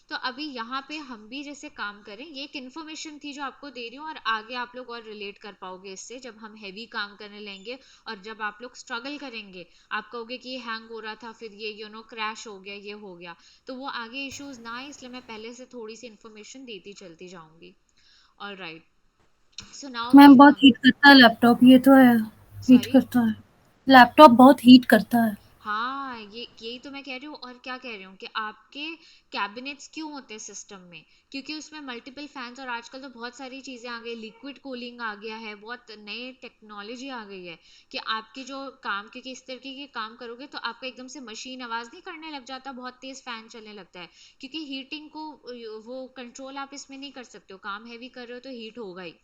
तो अभी यहाँ पे हम भी जैसे काम करें, ये एक इन्फॉर्मेशन थी जो आपको दे रही हूँ, और आगे आप लोग और रिलेट कर पाओगे इससे जब हम हैवी काम करने लेंगे, और जब आप लोग स्ट्रगल करेंगे, आप कहोगे कि ये हैंग हो रहा था, फिर ये क्रैश हो गया, ये हो गया, तो वो आगे इश्यूज ना आए, इसलिए मैं पहले से थोड़ी सी इन्फॉर्मेशन देती चलती जाऊंगी। All right, so now ma'am will बहुत कम। हीट करता है लैपटॉप, ये तो है। Heat sorry. करता है। लैपटॉप बहुत हीट करता है। हाँ, ये यही तो मैं कह रही हूँ, और क्या कह रही हूँ कि आपके कैबिनेट्स क्यों होते हैं सिस्टम में, क्योंकि उसमें मल्टीपल फैंस, और आजकल तो बहुत सारी चीज़ें आ गई, लिक्विड कूलिंग आ गया है, बहुत नए टेक्नोलॉजी आ गई है कि आपकी जो काम, क्योंकि इस तरीके के काम करोगे तो आपका एकदम से मशीन आवाज़ नहीं करने लग जाता, बहुत तेज़ फैन चलने लगता है, क्योंकि हीटिंग को वो कंट्रोल आप इसमें नहीं कर सकते हो, काम हैवी कर रहे हो तो हीट होगा ही।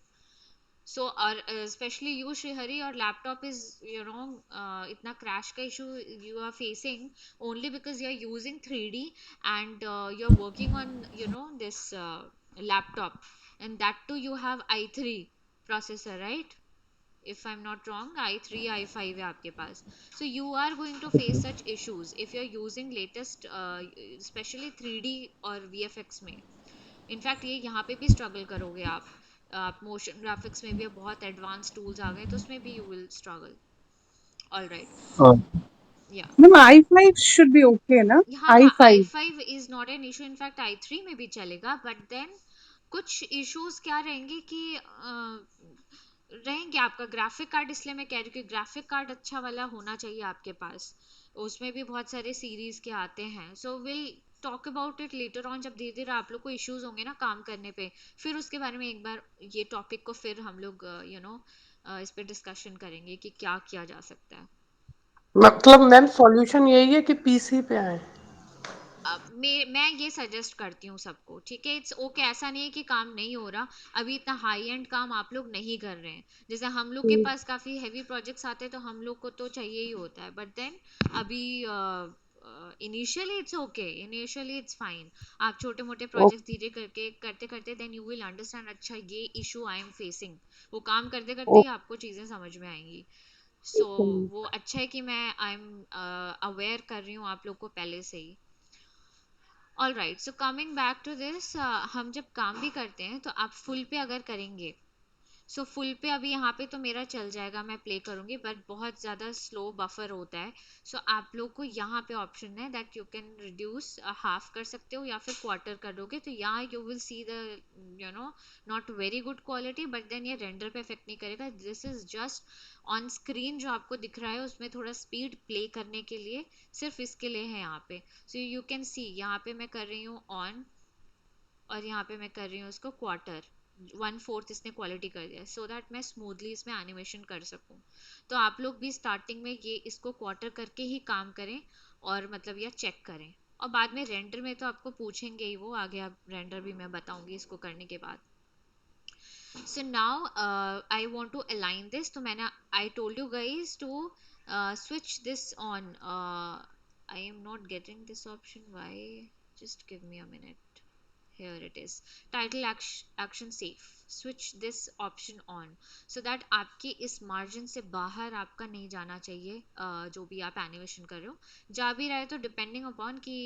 सो और स्पेशली यू श्रीहरि, और लैपटॉप इज इतना क्रैश का issue you are facing only because you are using 3D, and you are working on this laptop, and that too you have आई3 processor, right? if I'm not wrong, i3 i5 है आपके पास, so you are going to face such issues if you're using latest especially 3D और VFX में। In fact ये यहाँ पे भी struggle करोगे आप मोशन ग्राफिक्स में भी अब बहुत एडवांस टूल्स आ गए, तो उसमें भी you will struggle. All right, या Ma'am, i5 should be okay, na? हाँ हाँ, आई i5. Five is not an issue, in fact i3 में भी चलेगा, बट देन कुछ इश्यूज क्या रहेंगे कि रहेंगे आपका ग्राफिक कार्ड, इसलिए मैं कह रही हूँ कि ग्राफिक कार्ड अच्छा वाला होना चाहिए आपके पास, उसमें भी बहुत सारे सीरीज के आते हैं। So will talk about it later on, जब धीरे धीरे आप लोग को इश्यूज होंगे ना काम करने पे, फिर उसके बारे में एक बार ये टॉपिक को फिर हम लोग इस पे डिस्कशन करेंगे कि क्या किया जा सकता है। मतलब मैम सॉल्यूशन यही है कि पीसी पे आए। मैं ये सजेस्ट करती हूँ सबको, ठीक है, इट्स ओके, ऐसा नहीं है कि काम नहीं हो रहा, अभी इतना हाई एंड काम आप लोग नहीं कर रहे हैं, जैसे हम लोग के पास काफी हैवी प्रोजेक्ट्स आते हैं तो हम लोग को तो चाहिए ही होता है, बट देन अभी initially it's okay, initially it's fine, आप छोटे मोटे प्रोजेक्ट्स धीरे करके करते करते देन यू विल अंडरस्टैंड, अच्छा ये इशू आई एम फेसिंग, वो काम करते करते ही आपको चीजें समझ में आएंगी। सो वो अच्छा है कि मैं आई एम अवेयर कर रही हूँ आप लोग को पहले से ही। All right, so coming back to this, हम जब काम भी करते हैं तो आप फुल पे अगर करेंगे सो फुल पे अभी यहाँ पे तो मेरा चल जाएगा, मैं प्ले करूँगी, बट बहुत ज़्यादा स्लो बफर होता है। सो आप लोग को यहाँ पे ऑप्शन है that you can reduce, half कर सकते हो या फिर क्वार्टर कर दोगे, तो यहाँ you will see the you know not very good quality, but then ये रेंडर पे इफेक्ट नहीं करेगा। This is just on screen जो आपको दिख रहा है उसमें थोड़ा स्पीड प्ले करने के लिए, सिर्फ इसके लिए है यहाँ पे। सो यू कैन सी यहाँ पे मैं कर रही हूँ ऑन, और यहाँ पे मैं कर रही हूँ उसको क्वार्टर, 1/4 इसने क्वालिटी कर दिया, सो दैट मैं स्मूथली इसमें एनिमेशन कर सकूँ। तो आप लोग भी स्टार्टिंग में ये इसको क्वार्टर करके ही काम करें, और मतलब या चेक करें, और बाद में रेंडर में तो आपको पूछेंगे ही वो, आगे आप रेंडर भी मैं बताऊंगी इसको करने के बाद। So now I want to align this, तो मैंने I told you guys to switch this on. I am not getting this option, why? Just give me a minute. Here it is, title action safe, switch this option on, so that आपके इस margin से बाहर आपका नहीं जाना चाहिए, जो भी आप एनिमेशन कर रहे हो। जा भी रहा है तो डिपेंडिंग अपॉन कि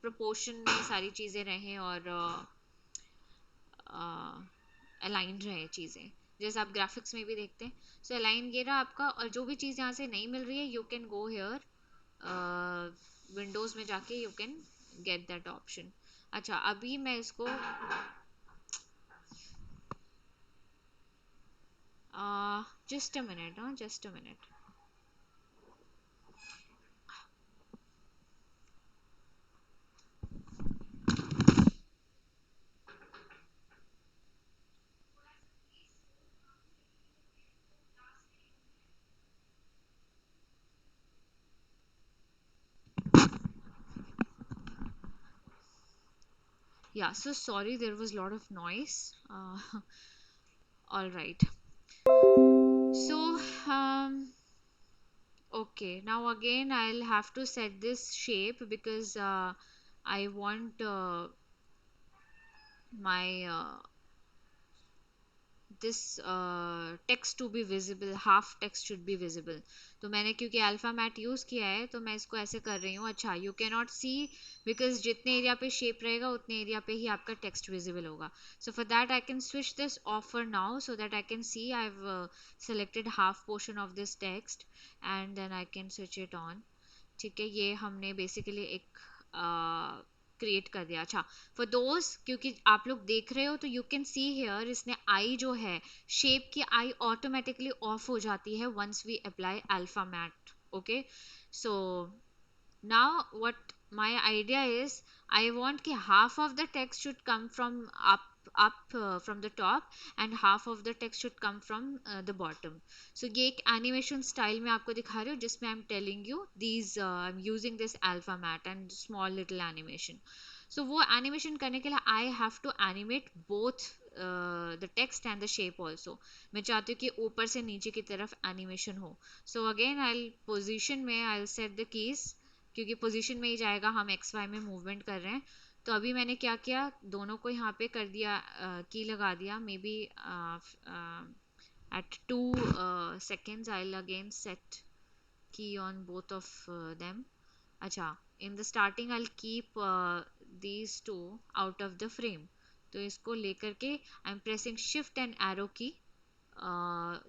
प्रोपोर्शन में सारी चीज़ें रहें और अलाइंड रहे चीज़ें, जैसे आप ग्राफिक्स में भी देखते हैं। सो अलाइन ये रहा आपका, और जो भी चीज़ यहाँ से नहीं मिल रही है you can go here, Windows में जाके you can get that option. अच्छा, अभी मैं इसको जस्ट अ मिनट, हाँ just a minute. Yeah, so sorry, there was a lot of noise. All right. So, okay, now again I'll have to set this shape because I want my this text to be visible, half text should be visible। तो मैंने क्योंकि alpha mat use किया है तो मैं इसको ऐसे कर रही हूँ। अच्छा, you can not see because जितने एरिया पे शेप रहेगा उतने एरिया पे ही आपका टेक्स्ट विजिबल होगा। So for that I can switch this off for now so that I can see I have selected half portion of this text and then I can switch it on। ठीक है, ये हमने basically एक create कर दिया। अच्छा, for those, क्योंकि आप लोग देख रहे हो तो यू कैन सी हेयर इसने आई जो है शेप की आई ऑटोमेटिकली ऑफ हो जाती है once we apply alpha matte. Okay, so now what my idea is, I want कि half of the text should come from up from the top and half of the text should come from the bottom। so ये एक animation style में आपको दिखा रही हूँ जिसमें I'm telling you these I'm using this alpha matte and small little animation। so वो animation करने के लिए I have to animate both the text and the shape also। मैं चाहती हूँ कि ऊपर से नीचे की तरफ animation हो। so again I'll position में I'll set the keys, क्योंकि पोजीशन में ही जाएगा, हम एक्स वाई में मूवमेंट कर रहे हैं। तो अभी मैंने क्या किया, दोनों को यहाँ पे कर दिया, की लगा दिया, may be at 2 seconds I'll again set key on both of them। अच्छा, in the starting I'll keep these two out of the frame। तो इसको लेकर के I'm pressing shift and arrow key,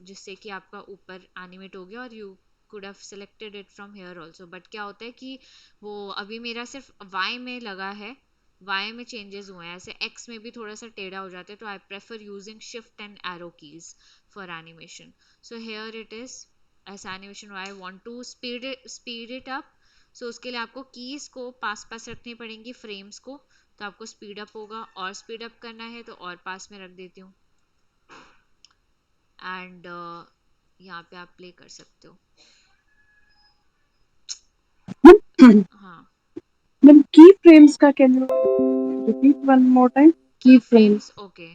जिससे कि आपका ऊपर एनिमेट हो गया, और you could have selected it from here also। but क्या होता है कि वो अभी मेरा सिर्फ y में लगा है, y में चेंजेस हुए हैं, ऐसे x में भी थोड़ा सा टेढ़ा हो जाता है, तो I prefer using shift and arrow keys for animation. So here it is ऐसा animation, I want to speed it up. So उसके लिए आपको कीज को पास पास रखनी पड़ेंगी फ्रेम्स को, तो आपको स्पीड अप होगा, और स्पीड अप करना है तो और पास में रख देती हूँ, एंड यहाँ पे आप प्ले कर सकते हो। हाँ, Then keyframes का can you repeat one more time? की Keyframes. Frames, okay.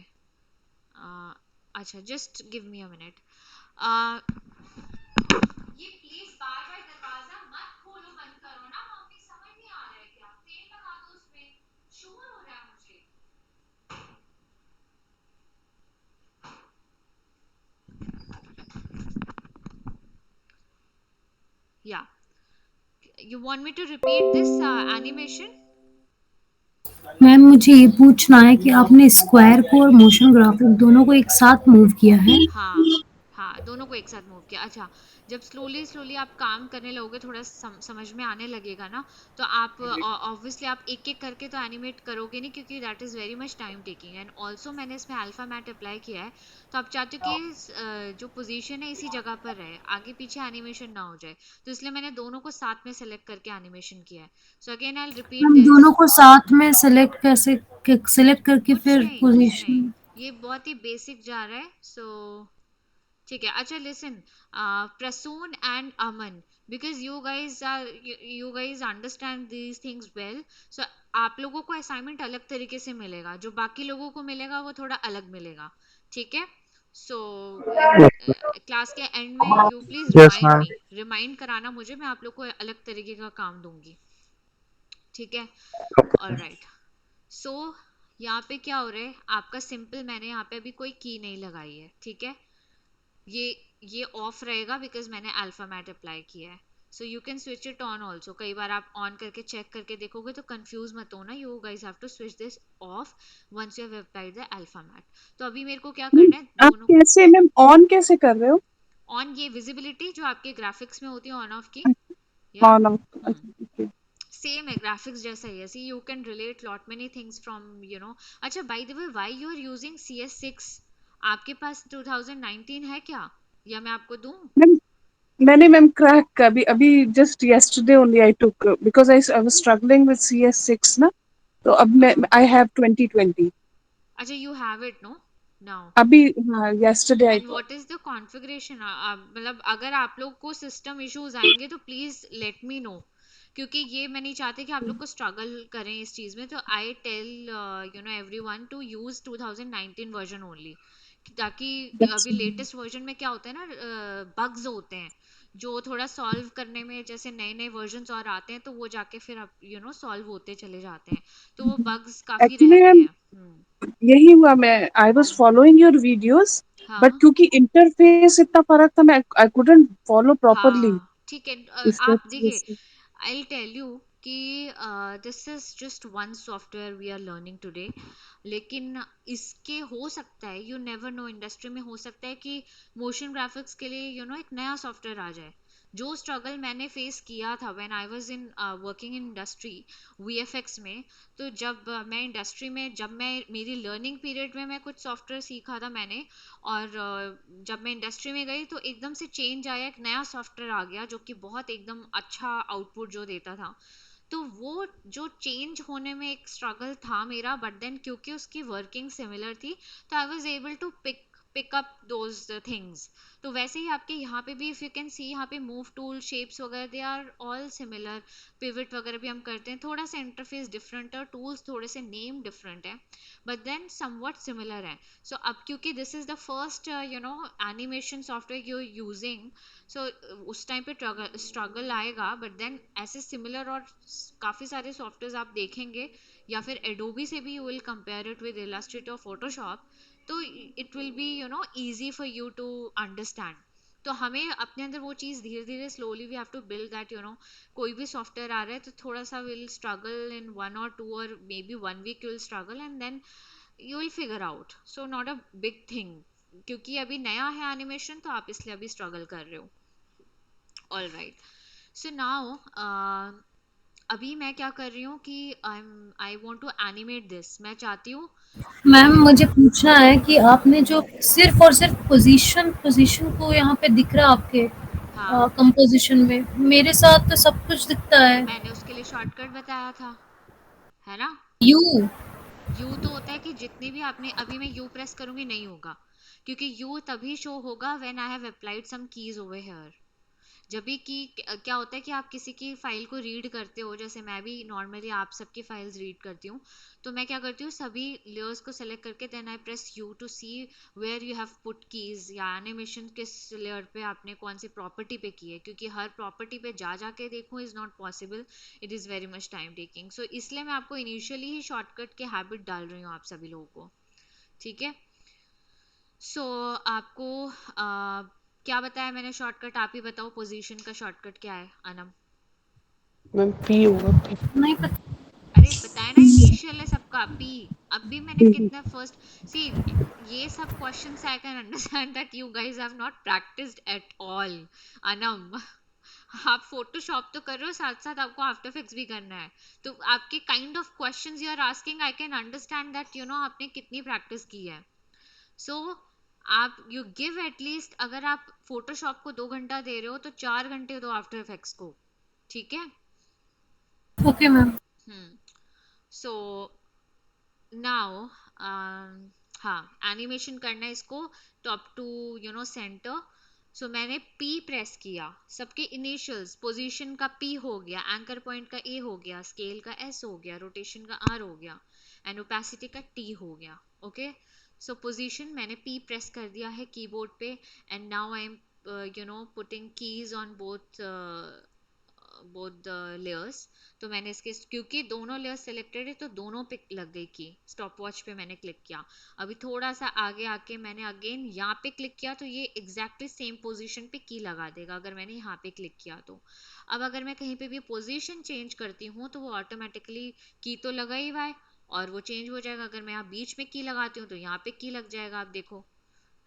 अच्छा, just give me a minute. ये प्लीज बार बार दरवाजा मत खोलो, बंद करो ना मम्मी, समझ नहीं आ रहा है क्या, तेल लगा दो उसमें, शोर हो रहा है मुझे। या, you want me to repeat this animation? Ma'am मुझे ये पूछना है कि आपने स्क्वायर को और मोशन ग्राफिक दोनों को एक साथ मूव किया है? हाँ हाँ, दोनों को एक साथ मूव किया। अच्छा, जब स्लोली स्लोली आप काम करने लगोगे, थोड़ा समझ में आने लगेगा ना, तो आप ऑब्वियसली आप एक एक करके तो एनिमेट करोगे नहीं, क्योंकि that is very much time taking. And also मैंने इसमें अल्फा मैट अप्लाई किया है, तो आप चाहते हो कि जो पोजीशन है इसी जगह पर रहे, आगे पीछे एनिमेशन ना हो जाए, तो इसलिए मैंने दोनों को साथ में सेलेक्ट करके एनिमेशन किया है। सो अगेन आई रिपीट हम दिस। दोनों को साथ में सेलेक्ट करके कुछ फिर नहीं, कुछ नहीं, पोजीशन। ये बहुत ही बेसिक जा रहा है। सो ठीक है। अच्छा listen, Prasoon and Aman, because you guys understand these things well, so आप लोगों को असाइनमेंट अलग तरीके से मिलेगा, जो बाकी लोगों को मिलेगा वो थोड़ा अलग मिलेगा, ठीक है? सो क्लास के एंड में you please yes remind ma'am. Me, remind कराना मुझे, मैं आप लोग को अलग तरीके का काम दूंगी, ठीक है? ऑलराइट। सो यहाँ पे क्या हो रहा है, आपका सिंपल, मैंने यहाँ पे अभी कोई की नहीं लगाई है, ठीक है? ये ये ऑफ रहेगा बिकॉज मैंने अल्फा मैट अप्लाई किया है। सो you can switch it on also, कई बार आप ऑन करके चेक करके देखोगे तो कंफ्यूज मत होना, you guys have to switch this off once you have applied the alpha matte. तो अभी मेरे को क्या करना है, आप दोनों कैसे मैम ऑन कैसे कर रहे हो? ऑन, ये विजिबिलिटी जो आपके ग्राफिक्स में होती है ऑन ऑफ की, या ऑन ऑफ, अच्छा। सेम है ग्राफिक्स जैसा ही है। See you can relate lot many things from अच्छा by the way, why you are using CS6? आपके पास 2019 है क्या, या मैं आपको दूं? मैम मैंने मैम क्रैक अभी अभी just yesterday only I took, because I was struggling with CS6 ना, तो अब मैं हाँ, आई हैव 2020 अच्छा you have it no now. अभी। हाँ, yesterday I and got. What is the configuration? मतलब अगर आप लोग को सिस्टम इश्यूज आएंगे तो प्लीज लेट मी नो, क्योंकि ये मैं नहीं चाहती कि आप लोग को स्ट्रगल करें इस चीज में। तो I tell everyone to use 2019 version only, ताकि अभी लेटेस्ट वर्जन में क्या होता है ना, बग्स होते हैं जो थोड़ा सॉल्व करने में, जैसे नए नए वर्जन्स और आते हैं तो वो जाके फिर आप सॉल्व होते चले जाते हैं, तो वो बग्स काफी एक्चुअली रहते मैम हैं। यही हुआ, मैं I was following your videos, but हाँ क्योंकि इंटरफेस इतना फर्क था, मैं आई कुडंट फॉलो प्रॉपरली हाँ, ठीक है। इस आप देखिए, वजह। आई टेल यू कि this is just one software we are learning today, लेकिन इसके हो सकता है, यू नेवर नो, इंडस्ट्री में हो सकता है कि मोशन ग्राफिक्स के लिए एक नया सॉफ्टवेयर आ जाए। जो स्ट्रगल मैंने फेस किया था when I was in working in industry VFX में, तो जब मैं इंडस्ट्री में, जब मैं मेरी लर्निंग पीरियड में मैं कुछ सॉफ्टवेयर सीखा था मैंने, और जब मैं इंडस्ट्री में गई तो एकदम से चेंज आया, एक नया सॉफ्टवेयर आ गया जो कि बहुत एकदम अच्छा आउटपुट जो देता था। तो वो जो चेंज होने में एक स्ट्रगल था मेरा, बट देन क्योंकि उसकी वर्किंग सिमिलर थी, तो I was able to pick up those things. तो वैसे ही आपके यहाँ पे भी, इफ यू कैन सी, यहाँ पे मूव टूल, शेप्स वगैरह, they are all similar. Pivot वगैरह भी हम करते हैं, थोड़ा सा इंटरफेस डिफरेंट है, टूल्स थोड़े से नेम डिफरेंट है, बट देन समवट सिमिलर है। सो अब क्योंकि this is the first animation software you using, so उस टाइम पे स्ट्रगल आएगा, बट देन ऐसे सिमिलर और काफ़ी सारे सॉफ्टवेयर आप देखेंगे, या फिर एडोबी से भी you will compare it with Illustrator, Photoshop, तो it will be easy for you to understand. तो हमें अपने अंदर वो चीज़ धीरे धीरे slowly we have to build that, कोई भी सॉफ्टवेयर आ रहा है तो थोड़ा सा विल स्ट्रगल इन 1 or 2 और maybe 1 week you will struggle, and then you will figure out, so not a big thing, क्योंकि अभी नया है एनिमेशन तो आप इसलिए अभी स्ट्रगल कर रहे हो। All right. सो नाउ अभी मैं क्या कर रही हूँ कि I want to animate this, मैं चाहती हूँ मैम कि मुझे पूछना है कि आपने जो सिर्फ और सिर्फ पोजीशन पोजीशन को यहाँ पे दिख रहा है आपके हाँ, कंपोजिशन में, मेरे साथ तो सब कुछ दिखता है। मैंने उसके लिए शॉर्टकट बताया था, है ना? यू। यू तो होता है कि जितनी भी आपने, अभी मैं यू प्रेस करूंगी नहीं होगा, क्योंकि यू तभी शो होगा when I have applied some keys over here. जब भी की क्या होता है कि आप किसी की फाइल को रीड करते हो, जैसे मैं भी नॉर्मली आप सबकी फाइल्स रीड करती हूँ, तो मैं क्या करती हूँ, सभी लेयर्स को सेलेक्ट करके then I press U to see where you have put keys, या एनिमेशन किस लेयर पे आपने कौन सी प्रॉपर्टी पे की है, क्योंकि हर प्रॉपर्टी पे जा जाके देखूँ is not possible, it is very much time taking. So इसलिए मैं आपको इनिशियली ही शॉर्टकट के हैबिट डाल रही हूँ आप सभी लोगों को, ठीक है? सो आपको क्या बताया मैंने शॉर्टकट, आप ही बताओ पोजीशन का शॉर्टकट क्या है अनम? मैम पी होगा, पी। नहीं पता। अरे बताया ना, इनिशियल इनिशियल है सबका पी। अभी मैंने कितना फर्स्ट सी ये सब questions I can understand that you guys have not practised at all. Anam आप फोटोशॉप तो कर रहे हो, साथ साथ आपको आफ्टर इफेक्ट्स भी करना है, तो आपके kind of questions you are asking I can understand that you know आपने कितनी प्रैक्टिस की है। सो आप यू गिव एटलीस्ट, अगर आप फोटोशॉप को 2 घंटा दे रहे हो तो 4 घंटे दो आफ्टर इफेक्ट्स को, ठीक है। Okay ma'am. सो नाउ हाँ एनिमेशन करना है इसको top to you know center. So मैंने P प्रेस किया, सबके इनिशियल्स, पोजीशन का P हो गया, एंकर पॉइंट का A हो गया, स्केल का S हो गया, रोटेशन का R हो गया, एंड ओपेसिटी का T हो गया। ओके सो पोजीशन मैंने P प्रेस कर दिया है कीबोर्ड पे, and now I am you know putting keys on both both the layers. तो मैंने इसके क्योंकि दोनों लेयर्स सिलेक्टेड है तो दोनों पे लग गई की, स्टॉप वॉच पे मैंने क्लिक किया। अभी थोड़ा सा आगे आके मैंने अगेन यहाँ पे क्लिक किया तो ये एग्जैक्टली सेम पोजीशन पे की लगा देगा अगर मैंने यहाँ पे क्लिक किया तो। अब अगर मैं कहीं पे भी पोजीशन चेंज करती हूँ तो वो ऑटोमेटिकली की तो लगा ही हुआ है और वो चेंज हो जाएगा। अगर मैं यहाँ बीच में की लगाती हूँ तो यहाँ पे की लग जाएगा, आप देखो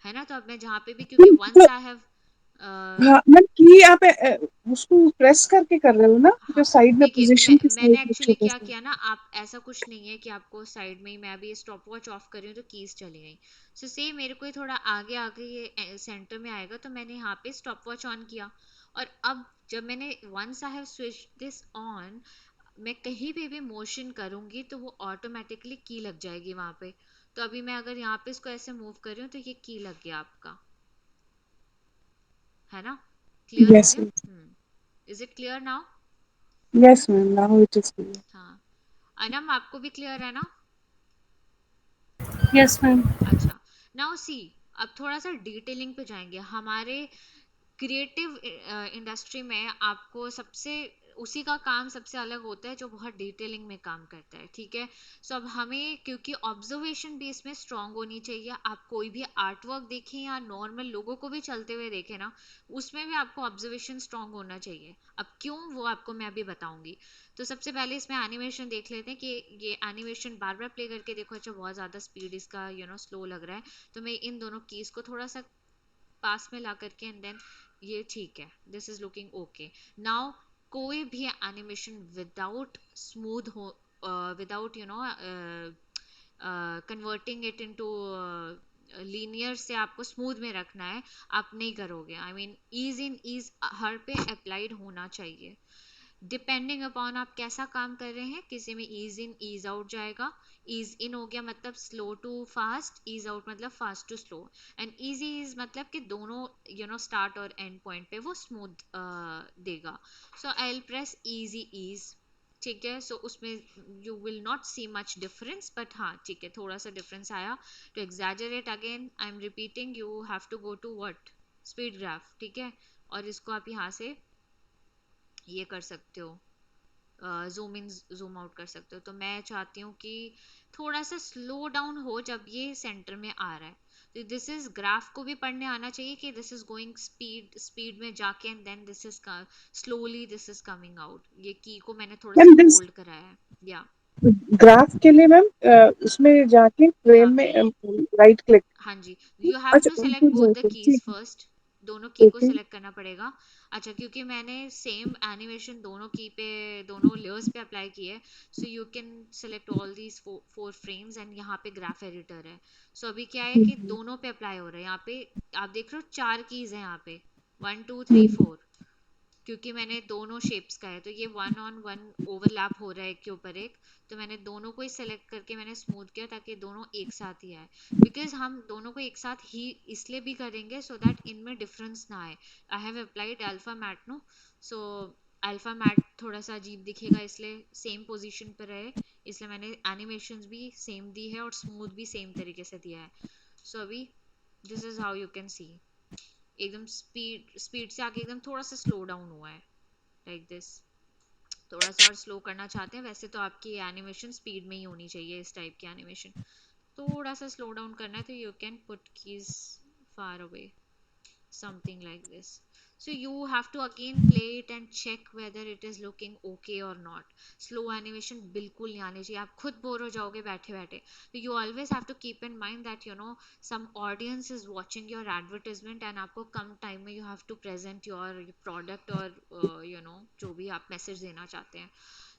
है ना। तो अब मैं जहाँ पे भी, क्योंकि वंस आई हैव हाँ मैम, की आप उसको प्रेस करके कर रहे हो ना, जो हाँ साइड में देखिए पोजीशन के मैंने साइड में एक्चुअली छोटा क्या सा। किया ना, आप ऐसा कुछ नहीं है कि आपको साइड में ही, मैं अभी स्टॉप वॉच ऑफ कर रही हूँ तो कीज चली गई। सो से मेरे को ये थोड़ा आगे आगे ये सेंटर में आएगा तो मैंने यहाँ पे स्टॉप वॉच ऑन किया। और अब जब मैंने once I have switch this on, मैं कहीं पे भी मोशन करूंगी तो वो ऑटोमेटिकली की लग जाएगी वहां पे। तो अभी मैं अगर यहाँ पे इसको ऐसे मूव कर रही हूँ तो ये की लग गया आपका, है ना। क्लियर हो यस गया। Is it clear now? Yes ma'am, now it is clear. हाँ अनम आपको भी क्लियर है ना? Yes ma'am. अच्छा नाउ सी, अब थोड़ा सा डिटेलिंग पे जाएंगे। हमारे क्रिएटिव इंडस्ट्री में आपको सबसे उसी का काम सबसे अलग होता है जो बहुत डिटेलिंग में काम करता है, ठीक है। सो अब हमें क्योंकि ऑब्जर्वेशन भी इसमें स्ट्रांग होनी चाहिए। आप कोई भी आर्ट वर्क देखें या नॉर्मल लोगों को भी चलते हुए देखें ना, उसमें भी आपको ऑब्जर्वेशन स्ट्रांग होना चाहिए। अब क्यों, वो आपको मैं अभी बताऊंगी। तो सबसे पहले इसमें एनिमेशन देख लेते हैं कि ये एनिमेशन बार बार प्ले करके देखो, अच्छा बहुत ज़्यादा स्पीड इसका स्लो लग रहा है, तो मैं इन दोनों कीज को थोड़ा सा पास में ला करके एंड देन ये ठीक है, this is looking okay. Now कोई भी एनिमेशन विदाउट स्मूथ हो, without converting it into linear से आपको स्मूथ में रखना है, आप नहीं करोगे। I mean ease in ease हर पे अप्लाइड होना चाहिए, डिपेंडिंग अपॉन आप कैसा काम कर रहे हैं। किसी में ईज इन ईज आउट जाएगा, ईज इन हो गया मतलब slow to fast, ease out मतलब fast to slow, and easy is मतलब कि दोनों स्टार्ट और एंड पॉइंट पे वो स्मूथ देगा। So I will press easy ease, ठीक है। सो उसमें you will not see much difference, but हाँ ठीक है थोड़ा सा डिफरेंस आया। To exaggerate again I am repeating, you have to go to what, speed graph, ठीक है। और इसको आप यहाँ से ये कर सकते हो, जूम इन जूम आउट कर सकते हो। तो मैं चाहती हूँ कि थोड़ा सा स्लो डाउन हो जब ये सेंटर में आ रहा है। तो दिस इज ग्राफ को भी पढ़ने आना चाहिए कि this is going speed speed में जाके and then this is slowly this is coming out. ये की को मैंने थोड़ा सा मैम दिस बोल्ड कराया है या ग्राफ के लिए मैम, उसमें जाके फ्रेम हाँ में राइट क्लिक। हाँ जी, यू हैव अच्छा टू सेलेक्ट ऊपर बोथ द जाके, कीज ठीक है। फर्स्ट, दोनों की को ओके। सेलेक्ट करना पड़ेगा। अच्छा क्योंकि मैंने सेम एनिमेशन दोनों की पे, दोनों लेयर्स पे अप्लाई की है, सो you can select all these four frames and यहाँ पे ग्राफ एडिटर है। सो अभी क्या है कि दोनों पे अप्लाई हो रहा है। यहाँ पे आप देख रहे हो 4 कीज है यहाँ पे, 1 2 3 4, क्योंकि मैंने दोनों शेप्स का है तो ये वन ऑन वन ओवरलैप हो रहा है एक के ऊपर एक। तो मैंने दोनों को ही सेलेक्ट करके मैंने स्मूथ किया ताकि दोनों एक साथ ही आए। बिकॉज हम दोनों को एक साथ ही इसलिए भी करेंगे सो दैट इनमें डिफरेंस ना आए। I have applied alpha matte no, so alpha matte थोड़ा सा अजीब दिखेगा इसलिए सेम पोजीशन पर रहे, इसलिए मैंने एनिमेशंस भी सेम दी है और स्मूथ भी सेम तरीके से दिया है। सो अभी this is how you can सी, एकदम स्पीड स्पीड से आके एकदम थोड़ा सा स्लो डाउन हुआ है, लाइक दिस। थोड़ा सा और स्लो करना चाहते हैं, वैसे तो आपकी एनिमेशन स्पीड में ही होनी चाहिए इस टाइप की एनिमेशन। थोड़ा सा स्लो डाउन करना है तो you can put keys far away, something like this. So you have to again play it and check whether it is looking okay or not. Slow animation बिल्कुल नहीं आनी चाहिए, आप खुद बोर हो जाओगे बैठे बैठे. So you always have to keep in mind that some audience is watching your advertisement and आपको कम time में you have to present your product और जो भी आप message देना चाहते हैं.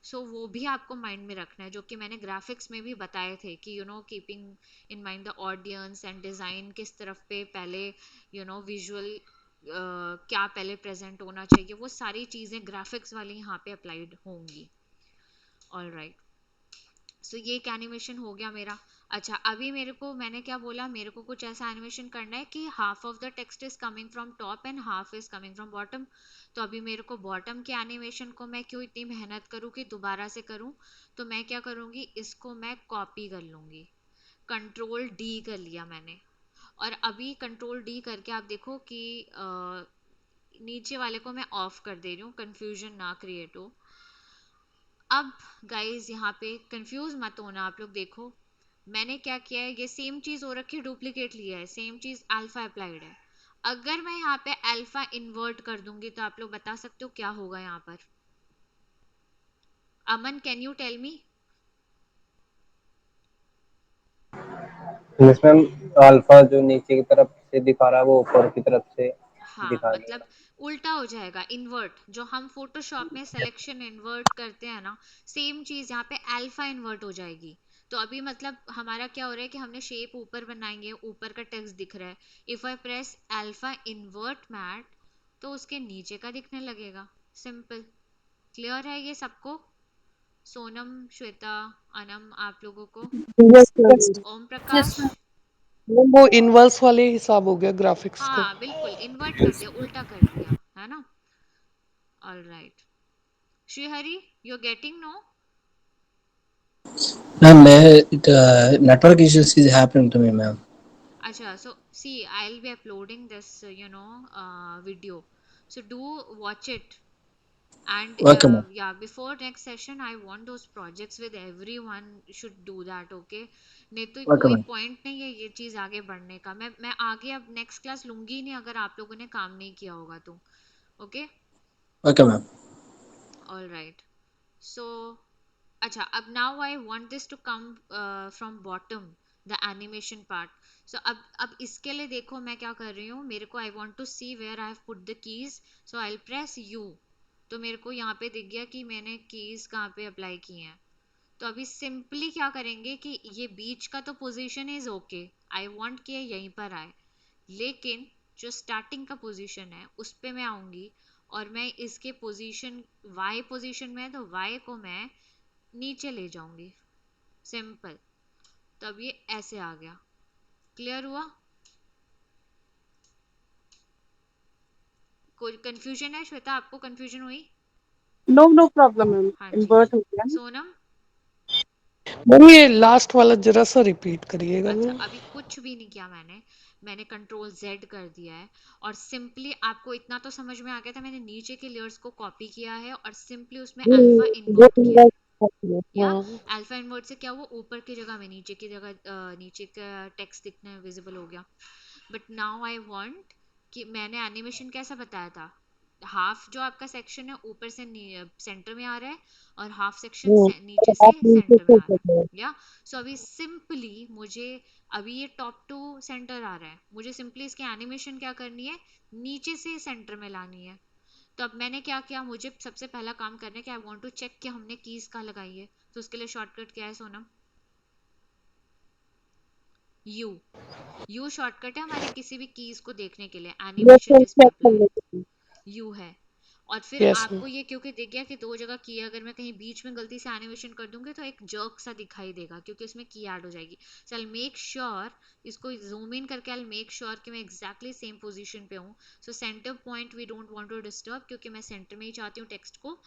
सो वो भी आपको माइंड में रखना है, जो कि मैंने ग्राफिक्स में भी बताए थे कि keeping in mind the audience and design किस तरफ पे पहले विजुअल क्या पहले प्रेजेंट होना चाहिए, वो सारी चीजें ग्राफिक्स वाली यहाँ पे अप्लाइड होंगी. ऑल राइट, सो ये एक एनिमेशन हो गया मेरा. अच्छा, अभी मैंने क्या बोला, मेरे को कुछ ऐसा एनिमेशन करना है कि half of the text is coming from top and half is coming from bottom. तो अभी मेरे को बॉटम के एनिमेशन को मैं क्यों इतनी मेहनत करूँ कि दोबारा से करूँ, तो मैं क्या करूँगी, इसको मैं कॉपी कर लूँगी. कंट्रोल डी कर लिया मैंने, और अभी कंट्रोल डी करके आप देखो कि नीचे वाले को मैं ऑफ कर दे रही हूँ, कंफ्यूजन ना क्रिएट हो. अब गाइज यहाँ पे कंफ्यूज मत होना आप लोग. देखो मैंने क्या किया है, ये सेम चीज हो रखी है, डुप्लीकेट लिया है, सेम चीज अल्फा अप्लाइड है. अगर मैं यहाँ पे अल्फा इन्वर्ट कर दूंगी तो आप लोग बता सकते हो क्या होगा यहाँ पर. अमन, कैन यू टेल मी. जिसमें अल्फा जो नीचे की तरफ से दिखा रहा है वो ऊपर की तरफ से हाँ, दिखा मतलब देगा. उल्टा हो जाएगा, इन्वर्ट. जो हम फोटोशॉप में सिलेक्शन इन्वर्ट करते हैं ना, सेम चीज यहाँ पे अल्फा इन्वर्ट हो जाएगी. तो अभी मतलब हमारा क्या हो रहा है कि हमने शेप ऊपर बनाएंगे, ऊपर का टेक्स्ट दिख रहा है. If I press alpha invert matte तो उसके नीचे का दिखने लगेगा. सिंपल. क्लियर है ये सबको? सोनम, श्वेता, अनम, आप लोगों को? Yes Yes. मैम. ओम यस प्रकाश? मैम। वो इनवर्स वाले हिसाब हो गया ग्राफिक्स का. हाँ बिल्कुल, इन्वर्ट कर दिया, उल्टा कर दिया है ना. All right. Shrihari, you're getting no? Ma'am, network issues is happening to me, ma'am. Acha, so see, I'll be uploading this, video. So do watch it. And Okay, ma'am. yeah, before next session, I want those projects with everyone should do that, okay? नहीं तो Okay, कोई ma'am. Point नहीं है ये चीज आगे बढ़ने का. मैं आगे अब नेक्स्ट क्लास लूंगी ही नहीं अगर आप लोगों ने काम नहीं किया होगा तो. Okay. Okay, ma'am. All right. So अच्छा, अब now I want this to come from bottom, the animation part. So अब इसके लिए देखो मैं क्या कर रही हूँ, मेरे को I want to see where I have put the keys. So I will press U. तो मेरे को यहाँ पे दिख गया कि मैंने कीज कहाँ पे अप्लाई की हैं. तो अभी सिंपली क्या करेंगे कि ये बीच का तो position is okay, I want कि ये यहीं पर आए, लेकिन जो स्टार्टिंग का पोजीशन है उस पे मैं आऊंगी और मैं इसके पोजीशन वाई पोजीशन में है तो वाई को मैं नीचे ले जाऊंगी. सिंपल. तो अब ये ऐसे आ गया. क्लियर हुआ? कोई कंफ्यूजन है श्वेता, आपको कंफ्यूजन हुई? No, no problem, ma'am. हाँ जी. Invert हो गया ना. सोनम? मैम ये लास्ट वाला जरा सा रिपीट करिएगा अच्छा, मैम. अभी कुछ भी नहीं किया मैंने कंट्रोल जेड कर दिया है. और सिंपली आपको इतना तो समझ में आ गया था, मैंने नीचे के लेयर्स को कॉपी किया है और सिंपली उसमें अल्फा वो इन्वर्ट किया है. इनवर्स. या हाँ. अल्फा इन्वर्ट से क्या हुआ, ऊपर की जगह में नीचे की जगह नीचे का टेक्स्ट दिखना विजिबल हो गया. बट नाउ आई वांट कि मैंने एनिमेशन कैसा बताया था, हाफ जो आपका सेक्शन है ऊपर से सेंटर में आ रहा है और हाफ सेक्शन नीचे से आप नीचे सेंटर में से आ रहा कर है. रहे हैं. या सो अभी सिंपली मुझे, अभी ये टॉप टू सेंटर आ रहा है, मुझे सिंपली इसकी एनिमेशन क्या करनी है, नीचे से सेंटर में लानी है. तो अब मैंने क्या किया, मुझे सबसे पहला काम करना है कि आई वांट टू चेक कि हमने कीज कहाँ लगाई है. तो उसके लिए शॉर्टकट क्या है सोनम? यू. यू शॉर्टकट है हमारे किसी भी कीज को देखने के लिए, वो एनिमेशन फिर जिस पे चेक कर अप्लाई है. लेते हैं. यू है. और फिर यस मैम. आपको ये क्योंकि दिख गया कि दो जगह की है, अगर मैं कहीं बीच में गलती से एनिमेशन कर दूंगी तो एक जर्क सा दिखाई देगा क्योंकि उसमें की ऐड हो जाएगी. सो आई मेक श्योर, इसको जूम इन करके आई मेक श्योर कि मैं एग्जैक्टली सेम पोजीशन पे हूँ. So centre point we don't want to disturb क्योंकि मैं सेंटर में ही चाहती हूँ टेक्स्ट को.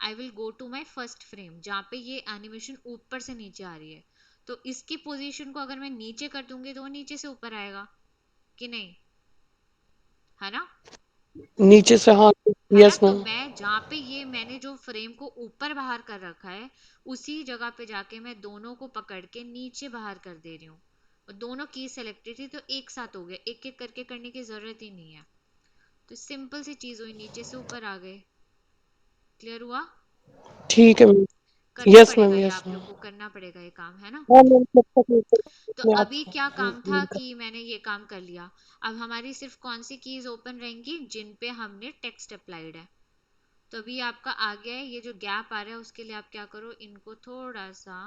I will go to my first frame जहाँ पे ये एनिमेशन ऊपर से नीचे आ रही है. तो इसकी पोजीशन को अगर मैं नीचे कर दूंगी तो वो नीचे से ऊपर आएगा कि नहीं, है ना? नीचे से हाँ. है ना? यस तो मैम. मैं जहाँ पे ये मैंने जो फ्रेम को ऊपर बाहर कर रखा है उसी जगह पे जाके मैं दोनों को पकड़ के नीचे बाहर कर दे रही हूँ. और दोनों की सेलेक्टेड थी तो एक साथ हो गया, एक एक करके करने की जरूरत ही नहीं है. तो सिंपल सी चीज हुई, नीचे से ऊपर आ गए। क्लियर हुआ? ठीक है मैम। करना यस मैम, पड़ेगा ये, यस आप मैम। लोग को करना पड़ेगा ये काम, है ना? हाँ मैम, तब तक तो अपने आप अभी क्या काम था कि मैंने ये काम कर लिया। अब हमारी सिर्फ कौन सी कीज ओपन रहेंगी, जिन पे हमने टेक्स्ट अप्लाइड है। तो अभी आपका आ गया है, ये जो गैप आ रहा है उसके लिए आप क्या करो, इनको थोड़ा सा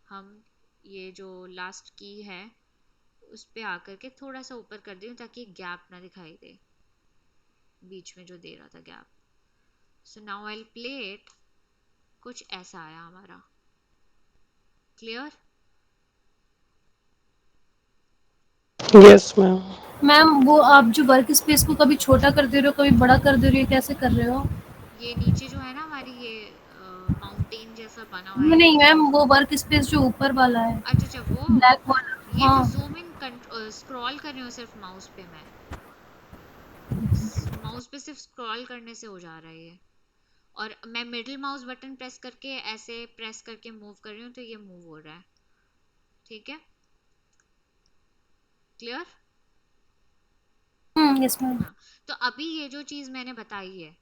हम, ये जो लास्ट की है उस पे आकर के थोड़ा सा ऊपर कर दी हूँ, ताकि गैप ना दिखाई दे बीच में जो दे रहा था gap. So now I play it, कुछ ऐसा आया हमारा। क्लियर? Yes ma'am. मैम वो आप जो वर्क स्पेस को कभी छोटा कर दे रहे हो, कभी बड़ा कर दे रही हो, कैसे कर रहे हो? ये नीचे जो है ना हमारी, ये माउंटेन जैसा बना हुआ है नहीं ये। नहीं मैम, वो वर्क स्पेस जो ऊपर वाला है, अच्छा अच्छा, वो ब्लैक वाला। ये तो हाँ। जूम इन स्क्रॉल कर रही हूँ सिर्फ माउस पे मैं। माउस पे सिर्फ स्क्रॉल करने से हो जा रहा है ये। और मैं मिडिल माउस बटन प्रेस करके ऐसे प्रेस करके मूव कर रही हूँ, तो ये मूव हो रहा है। ठीक है? क्लियर? Yes ma'am. हाँ। तो अभी ये जो चीज मैंने बताई है,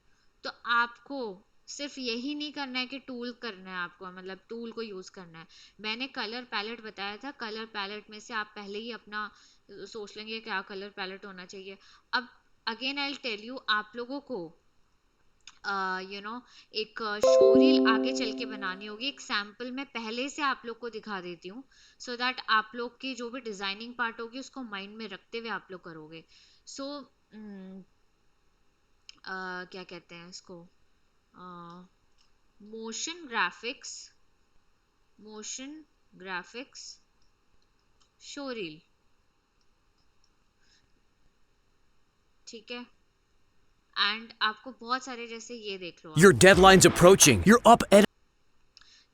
तो आपको सिर्फ यही नहीं करना है कि टूल करना है आपको, मतलब टूल को यूज करना है। मैंने कलर पैलेट बताया था, कलर पैलेट में से आप पहले ही अपना सोच लेंगे क्या कलर पैलेट होना चाहिए। अब अगेन आई टेल यू, आप लोगों को एक शोरील आगे चल के बनानी होगी। एक सैंपल मैं पहले से आप लोग को दिखा देती हूँ, सो दैट आप लोग की जो भी डिजाइनिंग पार्ट होगी उसको माइंड में रखते हुए आप लोग करोगे। सो क्या कहते हैं इसको, motion graphics, motion graphics showreel. ठीक है? एंड आपको बहुत सारे, जैसे ये देख लो Your आप, deadline's approaching. You're up at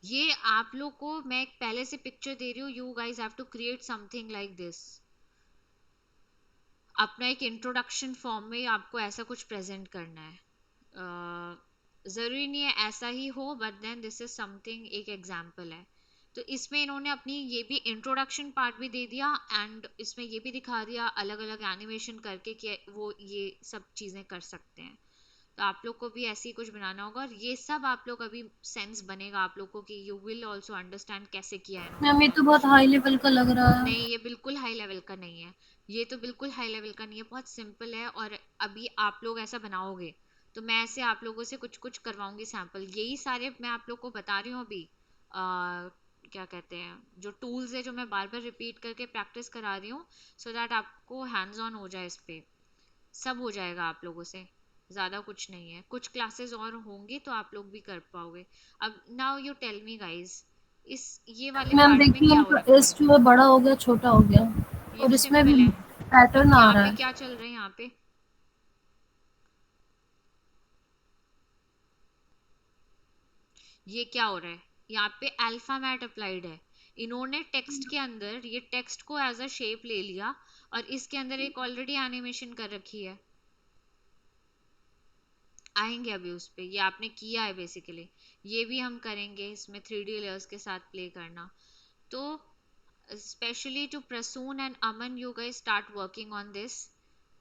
ये आप लोग को मैं एक पहले से पिक्चर दे रही हूँ, you guys have to create something like this. अपना एक इंट्रोडक्शन फॉर्म में आपको ऐसा कुछ प्रेजेंट करना है। जरूरी नहीं है ऐसा ही हो, but then this is something, एक एग्जांपल है। तो इसमें इन्होंने अपनी ये भी इंट्रोडक्शन पार्ट भी दे दिया, एंड इसमें ये भी दिखा दिया अलग अलग एनिमेशन करके कि वो ये सब चीजें कर सकते हैं। तो आप लोग को भी ऐसे ही कुछ बनाना होगा, और ये सब आप लोग अभी सेंस बनेगा आप लोग को कि यू विल आल्सो अंडरस्टैंड कैसे किया है इन्होंने मैम ये तो बहुत एनिमेशन। हाई लेवल का लग रहा है। नहीं, ये बिल्कुल हाई लेवल का नहीं है। ये तो बिल्कुल हाई लेवल का नहीं है, बहुत सिंपल है। और अभी आप लोग ऐसा बनाओगे तो मैं ऐसे आप लोगों से कुछ कुछ करवाऊंगी सैंपल, यही सारे मैं आप लोग को बता रही हूँ अभी। क्या कहते हैं, जो टूल्स है जो मैं बार बार रिपीट करके प्रैक्टिस करा रही हूँ, सो दैट आपको हैंड्स ऑन हो जाए, इस पे सब हो जाएगा आप लोगों से। ज्यादा कुछ नहीं है, कुछ क्लासेस और होंगी तो आप लोग भी कर पाओगे। अब now you tell me guys, इस ये वाले मैम पार्ट में देखिए, क्या हो इनका रखा एस है? जो है बड़ा हो गया, छोटा हो गया, ये और तो इसमें भी सिंपल है। पैटर्न आ यहाँ रहा पे है। क्या चल रहा है, यहाँ पे ये क्या हो रहा है, यहाँ पे अल्फा मैट अप्लाइड है। इन्होंने टेक्स्ट के अंदर ये टेक्स्ट को एज अ शेप ले लिया, और इसके अंदर एक ऑलरेडी एनिमेशन कर रखी है। आएंगे अभी उस पे, ये आपने किया है बेसिकली, ये भी हम करेंगे इसमें 3D लेयर्स के साथ प्ले करना। तो specially to Prasoon and Aman, you guys start working on this,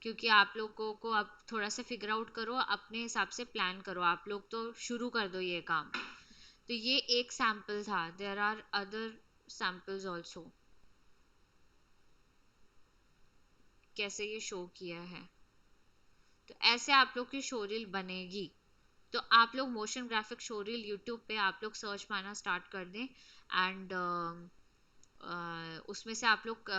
क्योंकि आप लोगों को अब थोड़ा सा फिगर आउट करो, अपने हिसाब से प्लान करो, आप लोग तो शुरू कर दो ये काम। तो ये एक सैंपल था, there are other samples also, कैसे ये शो किया है। तो ऐसे आप लोग की शोरील बनेगी। तो आप लोग मोशन ग्राफिक शोरील यूट्यूब पे आप लोग सर्च मारना स्टार्ट कर दें, एंड उसमें से आप लोग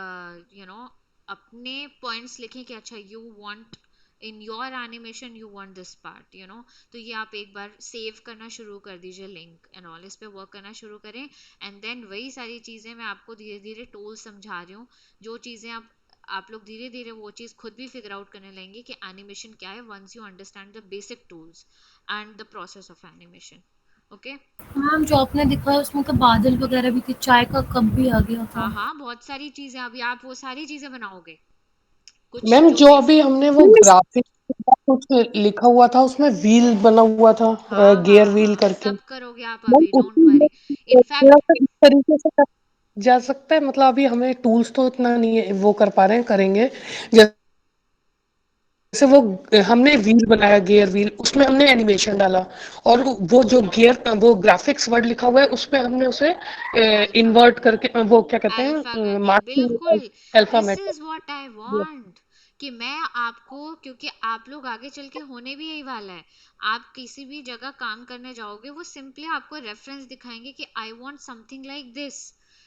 अपने पॉइंट्स लिखें कि अच्छा you want in your animation, you want this part, तो ये आप एक बार सेव करना शुरू कर दीजिए, लिंक एंड ऑल, इस पे वर्क करना शुरू करें। एंड देन वही सारी चीज़ें मैं आपको धीरे धीरे टूल समझा रही हूँ, जो चीज़ें आप लोग धीरे धीरे वो चीज़ खुद भी फिगर आउट करने लगेंगे कि एनिमेशन क्या है, once you understand the basic tools and the process of animation. Okay? Ma'am जो आपने दिखाया उसमें तो बादल वगैरह भी थी, चाय का कप भी आ गया हाँ था। हाँ, बहुत सारी चीजें, अभी आप वो सारी चीजें बनाओगे, कुछ मैम, जो जो अभी बेसिक। हमने वो ग्राफिक कुछ लिखा हुआ था उसमें व्हील बना हुआ था, हाँ गियर हाँ व्हील हाँ, करके। सब करोगे आप मैम अभी, डोंट उसमें वरी। थोड़ा इनफैक्ट सा इस तरीके से जा सकता है, मतलब अभी हमें टूल्स तो इतना नहीं है, वो कर पा रहे हैं, करेंगे। जैसे जैसे वो हमने व्हील बनाया, गियर व्हील, उसमें हमने एनिमेशन डाला, और वो जो गियर वो ग्राफिक्स वर्ड लिखा हुआ है उसमें हमने उसे अल्फा इन्वर्ट करके वो क्या कहते अल्फा हैं करके मार्किंग बिल्कुल। This alpha matte. Is what I want कि मैं आपको, क्योंकि आप लोग आगे चल के होने भी यही वाला है, आप किसी भी जगह काम करने जाओगे वो सिंपली आपको रेफरेंस दिखाएंगे कि I want something like this,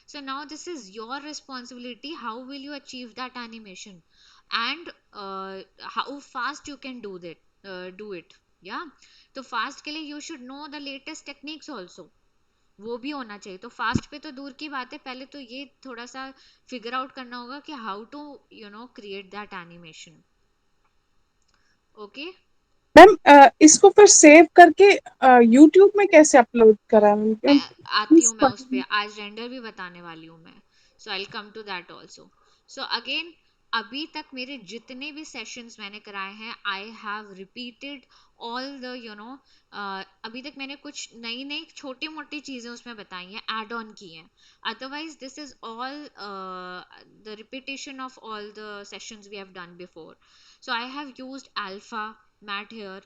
so now this is your responsibility, how will you achieve that animation, and how fast you can do it, yeah. तो fast के लिए you should know the latest techniques also, वो भी होना चाहिए। तो fast पे तो दूर की बात है, पहले तो ये थोड़ा सा फिगर आउट करना होगा कि how to create that animation. Okay, ma'am इसको फिर सेव करके यूट्यूब में कैसे अपलोड करा मैं मैम? आती हूँ, प्लीज मैं उस पे आज रेंडर भी बताने वाली हूँ मैं, so I come to that also. So again, अभी तक मेरे जितने भी सेशंस मैंने कराए हैं, I have repeated all the अभी तक मैंने कुछ नई नई छोटी मोटी चीजें उसमें बताई हैं, ऐड ऑन की हैं, otherwise this is all the repetition of all the sessions we have done before. So I have used alpha matte here,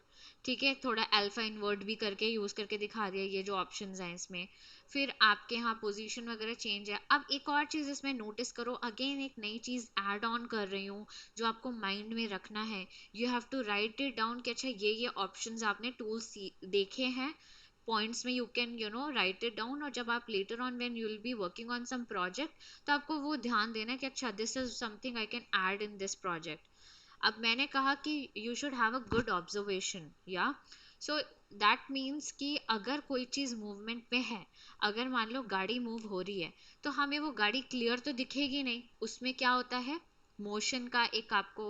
ठीक है, थोड़ा अल्फा इन्वर्ट भी करके यूज करके दिखा दिया, ये जो ऑप्शंस हैं इसमें। फिर आपके यहाँ पोजीशन वगैरह चेंज है। अब एक और चीज इसमें नोटिस करो, अगेन एक नई चीज ऐड ऑन कर रही हूँ जो आपको माइंड में रखना है, you have to write it down कि अच्छा ये ऑप्शंस आपने टूल्स देखे हैं, पॉइंट्स में you can write it down, और जब आप later on when you will be working on some project, तो आपको वो ध्यान देना है कि अच्छा this is something I can add in this project. अब मैंने कहा कि you should have a good observation, या सो दैट मीन्स कि अगर कोई चीज मूवमेंट में है, अगर मान लो गाड़ी मूव हो रही है, तो हमें वो गाड़ी क्लियर तो दिखेगी नहीं, उसमें क्या होता है, मोशन का एक आपको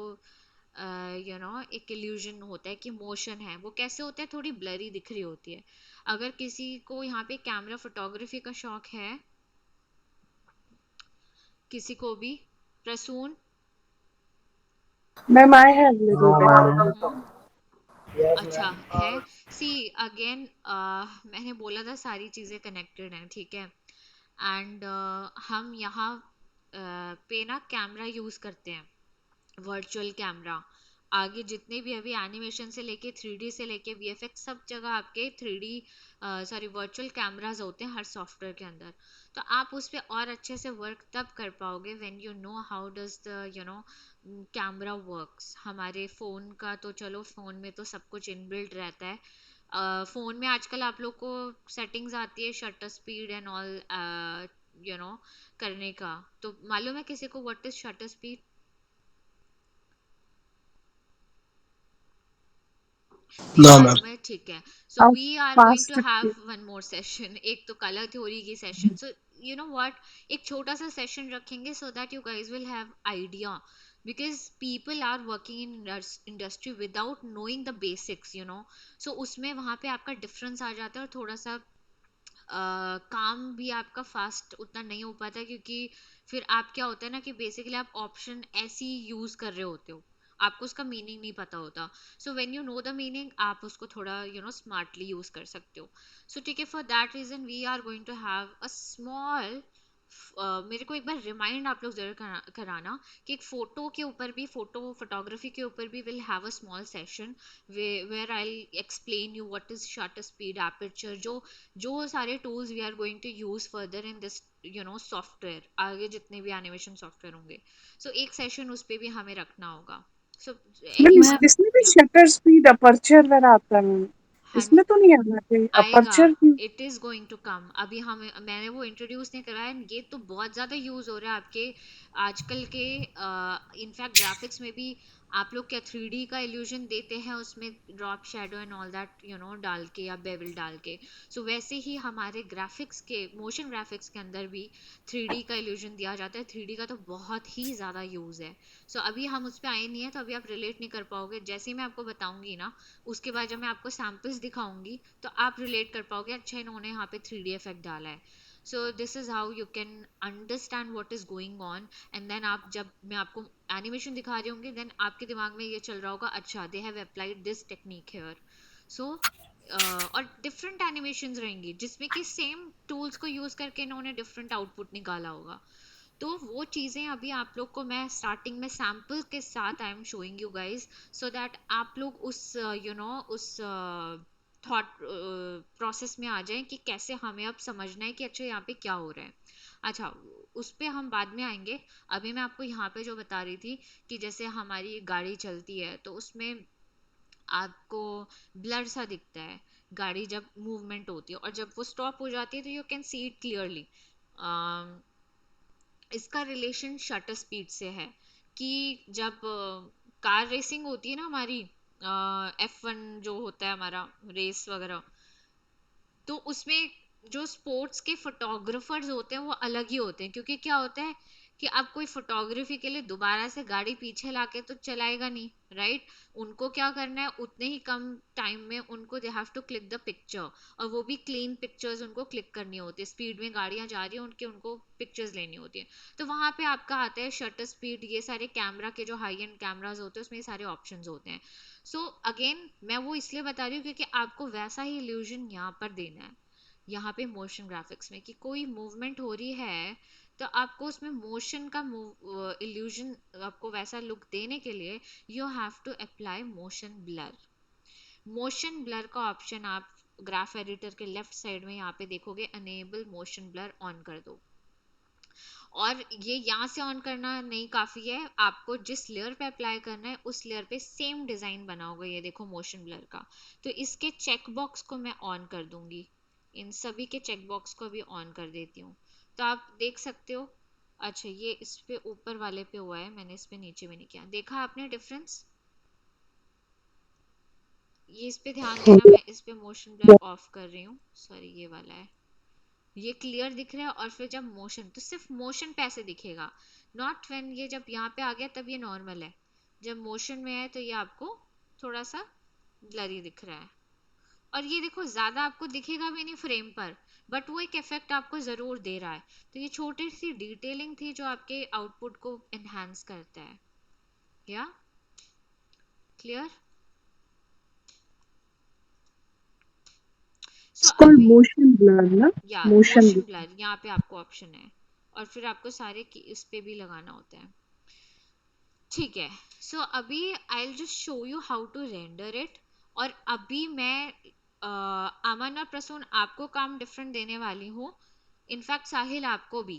एक इल्यूजन होता है कि मोशन है, वो कैसे होता है, थोड़ी ब्लरी दिख रही होती है। अगर किसी को यहाँ पे कैमरा फोटोग्राफी का शौक है, किसी को भी, Prasoon, ma'am I have little no bit. Ma'am. अच्छा है। सी अगेन, मैंने बोला था सारी चीज़ें कनेक्टेड हैं, ठीक है, एंड हम यहाँ पे ना कैमरा यूज़ करते हैं, वर्चुअल कैमरा। आगे जितने भी अभी एनिमेशन से लेके 3D से लेके VFX, सब जगह आपके 3D सॉरी वर्चुअल कैमरास होते हैं हर सॉफ्टवेयर के अंदर। तो आप उस पे और अच्छे से वर्क तब कर पाओगे when you know how does the camera works. हमारे फ़ोन का तो चलो, फ़ोन में तो सब कुछ इनबिल्ट रहता है। फ़ोन में आजकल आप लोग को सेटिंग्स आती है shutter speed and all you know करने का, तो मालूम है किसी को व्हाट इज शटर स्पीड? नहीं No, ma'am. मालूम है, ठीक है। So how we are going to fast? Have one more session, एक तो कलर थ्योरी की session. So you know what, एक छोटा सा सेशन रखेंगे so that you guys will have idea, because people are working in industry without knowing the basics, सो उसमें वहां पे आपका डिफरेंस आ जाता है, और थोड़ा सा काम भी आपका फास्ट उतना नहीं हो पाता, क्योंकि फिर आप क्या होता है ना कि बेसिकली आप ऑप्शन ऐसे ही यूज कर रहे होते हो, आपको उसका मीनिंग नहीं पता होता। So when you know the meaning, आप उसको थोड़ा स्मार्टली यूज कर सकते हो। सो ठीक है, for that reason we are going to have a small, मेरे को एक बार रिमाइंड आप लोग जरूर कराना कि एक फोटो के ऊपर भी, फोटोग्राफी के ऊपर भी will have a small session where I explain you what is shutter speed, aperture, जो सारे tools we are going to use further in this software, आगे जितने भी एनिमेशन सॉफ्टवेयर होंगे। सो एक सेशन उस पे भी हमें रखना होगा। सो मैम एनीवे, इसमें भी या शटर स्पीड अपर्चर वगैरह आता है मैम? इसमें तो नहीं आना चाहिए आएगा, अपर्चर की? It is going to come. अभी हम मैंने वो इंट्रोड्यूस नहीं कराया, ये तो बहुत ज्यादा यूज हो रहा है आपके आजकल के, इनफैक्ट ग्राफिक्स में भी आप लोग क्या 3D का इल्यूजन देते हैं उसमें, drop shadow and all that डाल के या बेवल डाल के, सो वैसे ही हमारे ग्राफिक्स के, मोशन ग्राफिक्स के अंदर भी 3D का इल्यूजन दिया जाता है। 3D का तो बहुत ही ज्यादा यूज है। सो अभी हम उस पर आए नहीं है, तो अभी आप रिलेट नहीं कर पाओगे, जैसे ही मैं आपको बताऊंगी ना, उसके बाद जब मैं आपको सैम्पल्स दिखाऊंगी, तो आप रिलेट कर पाओगे, अच्छा इन्होंने यहाँ पे 3D इफेक्ट डाला है। So this is how you can understand what is going on, and then आप, जब मैं आपको एनिमेशन दिखा रही होंगी, देन आपके दिमाग में ये चल रहा होगा, अच्छा they have applied this technique here. So और डिफरेंट एनिमेशंस रहेंगी जिसमें कि सेम टूल्स को यूज करके इन्होंने डिफरेंट आउटपुट निकाला होगा। तो वो चीज़ें अभी आप लोग को मैं स्टार्टिंग में सैम्पल के साथ I am showing you guys, so that आप लोग उस उस थॉट प्रोसेस में आ जाएं कि कैसे हमें अब समझना है कि अच्छा यहाँ पे क्या हो रहा है। अच्छा, उस पे हम बाद में आएंगे। अभी मैं आपको यहाँ पे जो बता रही थी कि जैसे हमारी गाड़ी चलती है तो उसमें आपको ब्लर सा दिखता है गाड़ी जब मूवमेंट होती है, और जब वो स्टॉप हो जाती है तो you can see it clearly. इसका रिलेशन शटर स्पीड से है कि जब कार रेसिंग होती है ना हमारी, F1 जो होता है हमारा रेस वगैरह, तो उसमें जो स्पोर्ट्स के फोटोग्राफर्स होते हैं वो अलग ही होते हैं, क्योंकि क्या होता है कि अब कोई फोटोग्राफी के लिए दोबारा से गाड़ी पीछे लाके तो चलाएगा नहीं, राइट। उनको क्या करना है, उतने ही कम टाइम में उनको they have to click the picture, और वो भी क्लीन पिक्चर्स उनको क्लिक करनी होती है। स्पीड में गाड़ियां जा रही है उनके, उनको पिक्चर्स लेनी होती है। तो वहां पे आपका आता है शटर स्पीड, ये सारे कैमरा के जो हाई एंड कैमराज होते हैं उसमें ये सारे ऑप्शंस होते हैं। सो अगेन मैं वो इसलिए बता रही हूँ क्योंकि आपको वैसा ही इल्यूजन यहाँ पर देना है, यहाँ पे मोशन ग्राफिक्स में, कि कोई मूवमेंट हो रही है तो आपको उसमें मोशन का इल्यूजन, आपको वैसा लुक देने के लिए you have to apply motion blur. Motion blur का ऑप्शन आप ग्राफ एडिटर के लेफ्ट साइड में यहाँ पे देखोगे, अनेबल मोशन ब्लर ऑन कर दो। और ये यहाँ से ऑन करना नहीं काफी है, आपको जिस लेयर पे अप्लाई करना है उस लेयर पे सेम डिजाइन बना होगा, ये देखो मोशन ब्लर का। तो इसके चेक बॉक्स को मैं ऑन कर दूंगी, इन सभी के चेक बॉक्स को भी ऑन कर देती हूँ, तो आप देख सकते हो। अच्छा, ये इस पे ऊपर वाले पे हुआ है, मैंने इस पे नीचे में नहीं किया, देखा आपने डिफरेंस? ये इस पे ध्यान देना, मैं इस पे मोशन ब्लर ऑफ कर रही हूँ, सॉरी ये वाला है, ये क्लियर दिख रहा है। और फिर जब मोशन, तो सिर्फ मोशन पे ऐसे दिखेगा, नॉट व्हेन ये जब यहाँ पे आ गया तब ये नॉर्मल है, जब मोशन में है तो ये आपको थोड़ा सा ब्लरी दिख रहा है। और ये देखो ज्यादा आपको दिखेगा भी नहीं फ्रेम पर, बट वो एक इफेक्ट आपको जरूर दे रहा है। तो ये छोटी सी डिटेलिंग थी जो आपके आउटपुट को एनहांस करता है। या क्लियर? सो It's called अभी motion blur, na? या Motion मोशन blur. ब्लर यहाँ पे आपको ऑप्शन है, और फिर आपको सारे की इस पे भी लगाना होता है, ठीक है। सो अभी I will just show you how to render it. और अभी मैं अमन और प्रसून आपको काम डिफरेंट देने वाली हूँ, इनफैक्ट साहिल आपको भी,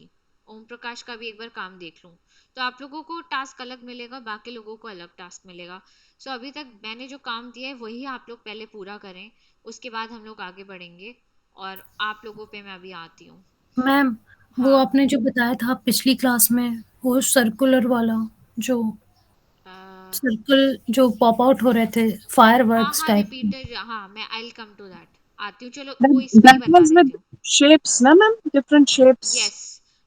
ओम प्रकाश का भी एक बार काम देख लूं, तो आप लोगों को टास्क अलग मिलेगा, बाकी लोगों को अलग टास्क मिलेगा। सो अभी तक मैंने जो काम दिया है वही आप लोग पहले पूरा करें, उसके बाद हम लोग आगे बढ़ेंगे, और आप लोगों पे मैं अभी आती हूँ। मैम, वो हाँ, आपने जो बताया था पिछली क्लास में, वो सर्कुलर वाला, जो अ, सर्कल जो पॉप आउट हो रहे थे, हाँ फायरवर्क्स हाँ टाइप। रिपीटर, हाँ मैं I will come to that, आती हूँ, चलो That, वो इस पे ही that बता was देती with हूँ। shapes, na ma'am? Different shapes. Yes,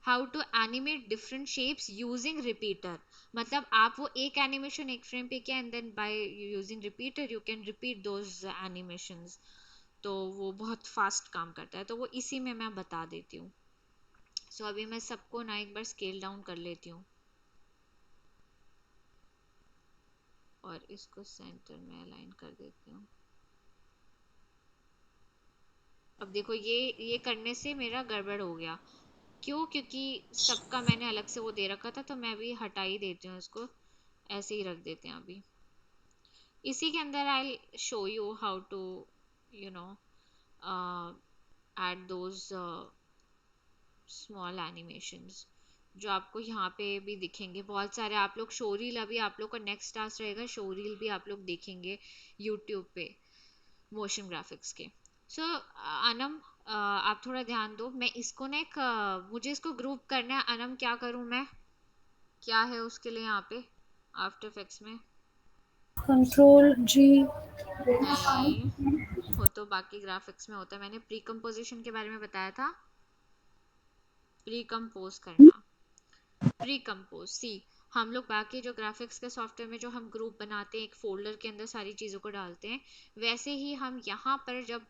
how to animate different shapes using repeater, मतलब आप वो एक एनिमेशन एक फ्रेम पे किया and then by using repeater you can repeat those animations, तो वो बहुत फास्ट काम करता है, तो वो इसी में मैं बता देती हूँ। सो अभी मैं सबको ना एक बार स्केल डाउन कर लेती हूँ, और इसको सेंटर में अलाइन कर देती हूँ। अब देखो ये करने से मेरा गड़बड़ हो गया, क्यों? क्योंकि सबका मैंने अलग से वो दे रखा था, तो मैं भी हटा ही देती हूँ इसको, ऐसे ही रख देते हैं अभी। इसी के अंदर I show you how to you know add those small animations, जो आपको यहाँ पे भी दिखेंगे बहुत सारे। आप लोग शोरील, अभी आप लोग का नेक्स्ट टास्क रहेगा, शोरील भी आप लोग देखेंगे यूट्यूब पे मोशन ग्राफिक्स के। सो अनम, आप थोड़ा ध्यान दो, मैं इसको ना एक मुझे इसको ग्रुप करना है। अनम क्या करूँ मैं, क्या है उसके लिए यहाँ पे आफ्टर इफेक्ट्स में? कंट्रोल जी। नहीं, वो तो बाकी ग्राफिक्स में होता है, मैंने प्री कंपोजिशन के बारे में बताया था, प्री कंपोज करना, प्री कंपोज सी। हम लोग बाकी जो ग्राफिक्स के सॉफ्टवेयर में जो हम ग्रुप बनाते हैं, एक फोल्डर के अंदर सारी चीज़ों को डालते हैं, वैसे ही हम यहाँ पर जब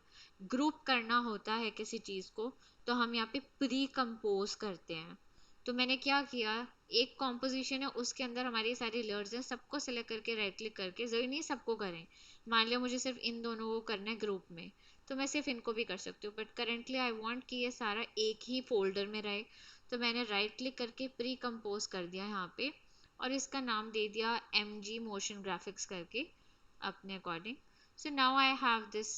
ग्रुप करना होता है किसी चीज़ को, तो हम यहाँ पे प्री कंपोज करते हैं। तो मैंने क्या किया, एक कॉम्पोजिशन है उसके अंदर हमारी सारी लेयर्स हैं, सबको सेलेक्ट करके राइट क्लिक करके, जरूरी नहीं सबको करें, मान लिया मुझे सिर्फ इन दोनों को करना है ग्रुप में, तो मैं सिर्फ इनको भी कर सकती हूँ, बट करेंटली आई वांट कि ये सारा एक ही फोल्डर में रहे, तो मैंने राइट क्लिक करके प्री कंपोज कर दिया यहाँ पे और इसका नाम दे दिया mg मोशन ग्राफिक्स करके अपने according. So now I have this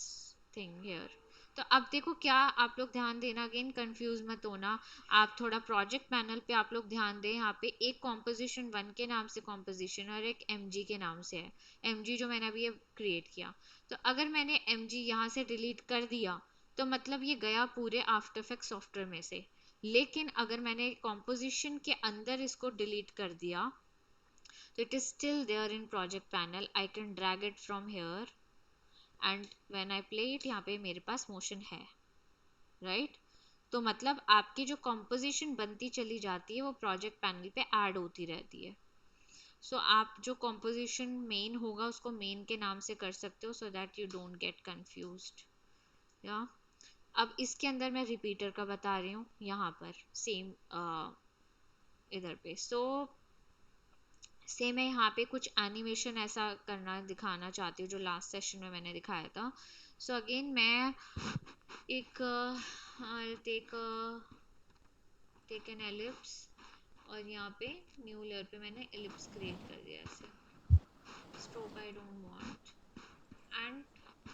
thing here. तो अब देखो क्या आप लोग ध्यान देना, अगेन कंफ्यूज मत होना. आप थोड़ा प्रोजेक्ट पैनल पे आप लोग ध्यान दें. यहाँ पे एक कॉम्पोजिशन 1 के नाम से कॉम्पोजिशन और एक mg के नाम से है. mg जो मैंने अभी ये क्रिएट किया, तो अगर मैंने mg यहाँ से डिलीट कर दिया तो मतलब ये गया पूरे आफ्टर इफेक्ट्स सॉफ्टवेयर में से. लेकिन अगर मैंने कॉम्पोजिशन के अंदर इसको डिलीट कर दिया तो it is still there in project panel. I can drag it from here and when I play it यहाँ पे मेरे पास मोशन है, right? तो मतलब आपकी जो कॉम्पोजिशन बनती चली जाती है वो प्रोजेक्ट पैनल पे ऐड होती रहती है. सो आप जो कॉम्पोजिशन मेन होगा उसको मेन के नाम से कर सकते हो सो that you don't get confused. या अब इसके अंदर मैं रिपीटर का बता रही हूँ यहाँ पर सेम इधर पे. सो से मैं यहाँ पे कुछ एनिमेशन ऐसा करना दिखाना चाहती हूँ जो लास्ट सेशन में मैंने दिखाया था. सो अगेन मैं एक टेक एन एलिप्स और यहाँ पे न्यू लेयर पे मैंने एलिप्स क्रिएट कर दिया ऐसे. Stroke I don't want and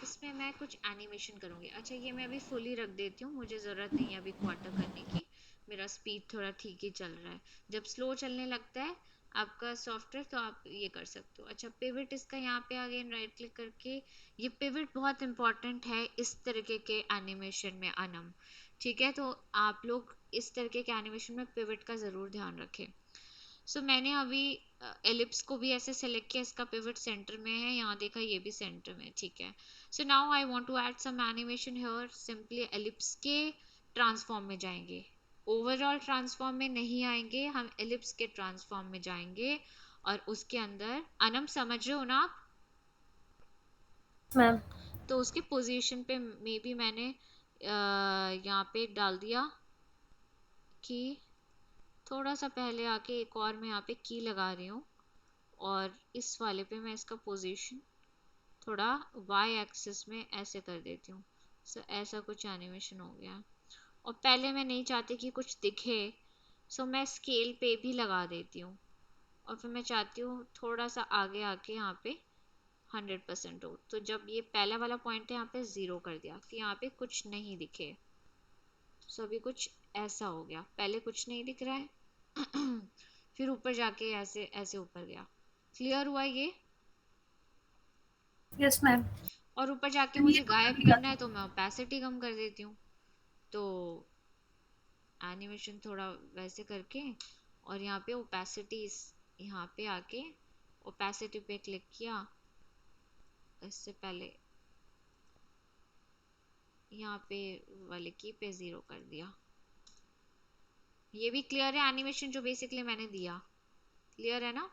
इसमें मैं कुछ एनिमेशन करूँगी. अच्छा ये मैं अभी फुली रख देती हूँ, मुझे ज़रूरत नहीं है अभी क्वार्टर करने की. मेरा स्पीड थोड़ा ठीक ही चल रहा है. जब स्लो चलने लगता है आपका सॉफ्टवेयर तो आप ये कर सकते हो. अच्छा पिवट इसका यहाँ पे अगेन राइट क्लिक करके, ये पिवट बहुत इंपॉर्टेंट है इस तरीके के एनिमेशन में अनम. ठीक है, तो आप लोग इस तरीके के एनिमेशन में पिवट का ज़रूर ध्यान रखें. सो मैंने अभी एलिप्स को भी ऐसे सेलेक्ट किया, इसका पिवट सेंटर में है, यहाँ देखा ये भी सेंटर में. ठीक है, so now I want to add some animation here. Simply ellipse के ट्रांसफॉर्म में जाएंगे, ओवरऑल ट्रांसफॉर्म में नहीं आएंगे, हम एलिप्स के ट्रांसफॉर्म में जाएंगे और उसके अंदर अनम समझ रहे हो ना आप. मैम तो उसके पोजीशन पे मे बी मैंने यहाँ पे डाल दिया कि थोड़ा सा पहले आके एक और मैं यहाँ पे की लगा रही हूँ और इस वाले पे मैं इसका पोजीशन थोड़ा y एक्सिस में ऐसे कर देती हूँ. सो ऐसा कुछ एनिमेशन हो गया. और पहले मैं नहीं चाहती कि कुछ दिखे, सो मैं स्केल पे भी लगा देती हूँ और फिर मैं चाहती हूँ थोड़ा सा आगे आके यहाँ पे 100% हो. तो जब ये पहला वाला पॉइंट है यहाँ पे 0 कर दिया कि यहाँ पे कुछ नहीं दिखे. सो अभी कुछ ऐसा हो गया, पहले कुछ नहीं दिख रहा है फिर ऊपर जाके ऐसे ऐसे ऊपर गया. क्लियर हुआ ये? Yes ma'am. और ऊपर जाके मुझे गायब करना है तो मैं ओपेसिटी कम कर देती हूँ. तो एनिमेशन थोड़ा वैसे करके और यहाँ पे ओपेसिटी यहाँ पे आके ओपेसिटी पे क्लिक किया, इससे पहले यहाँ पे वाले की पे 0 कर दिया. ये भी क्लियर है एनिमेशन जो बेसिकली मैंने दिया? क्लियर है ना?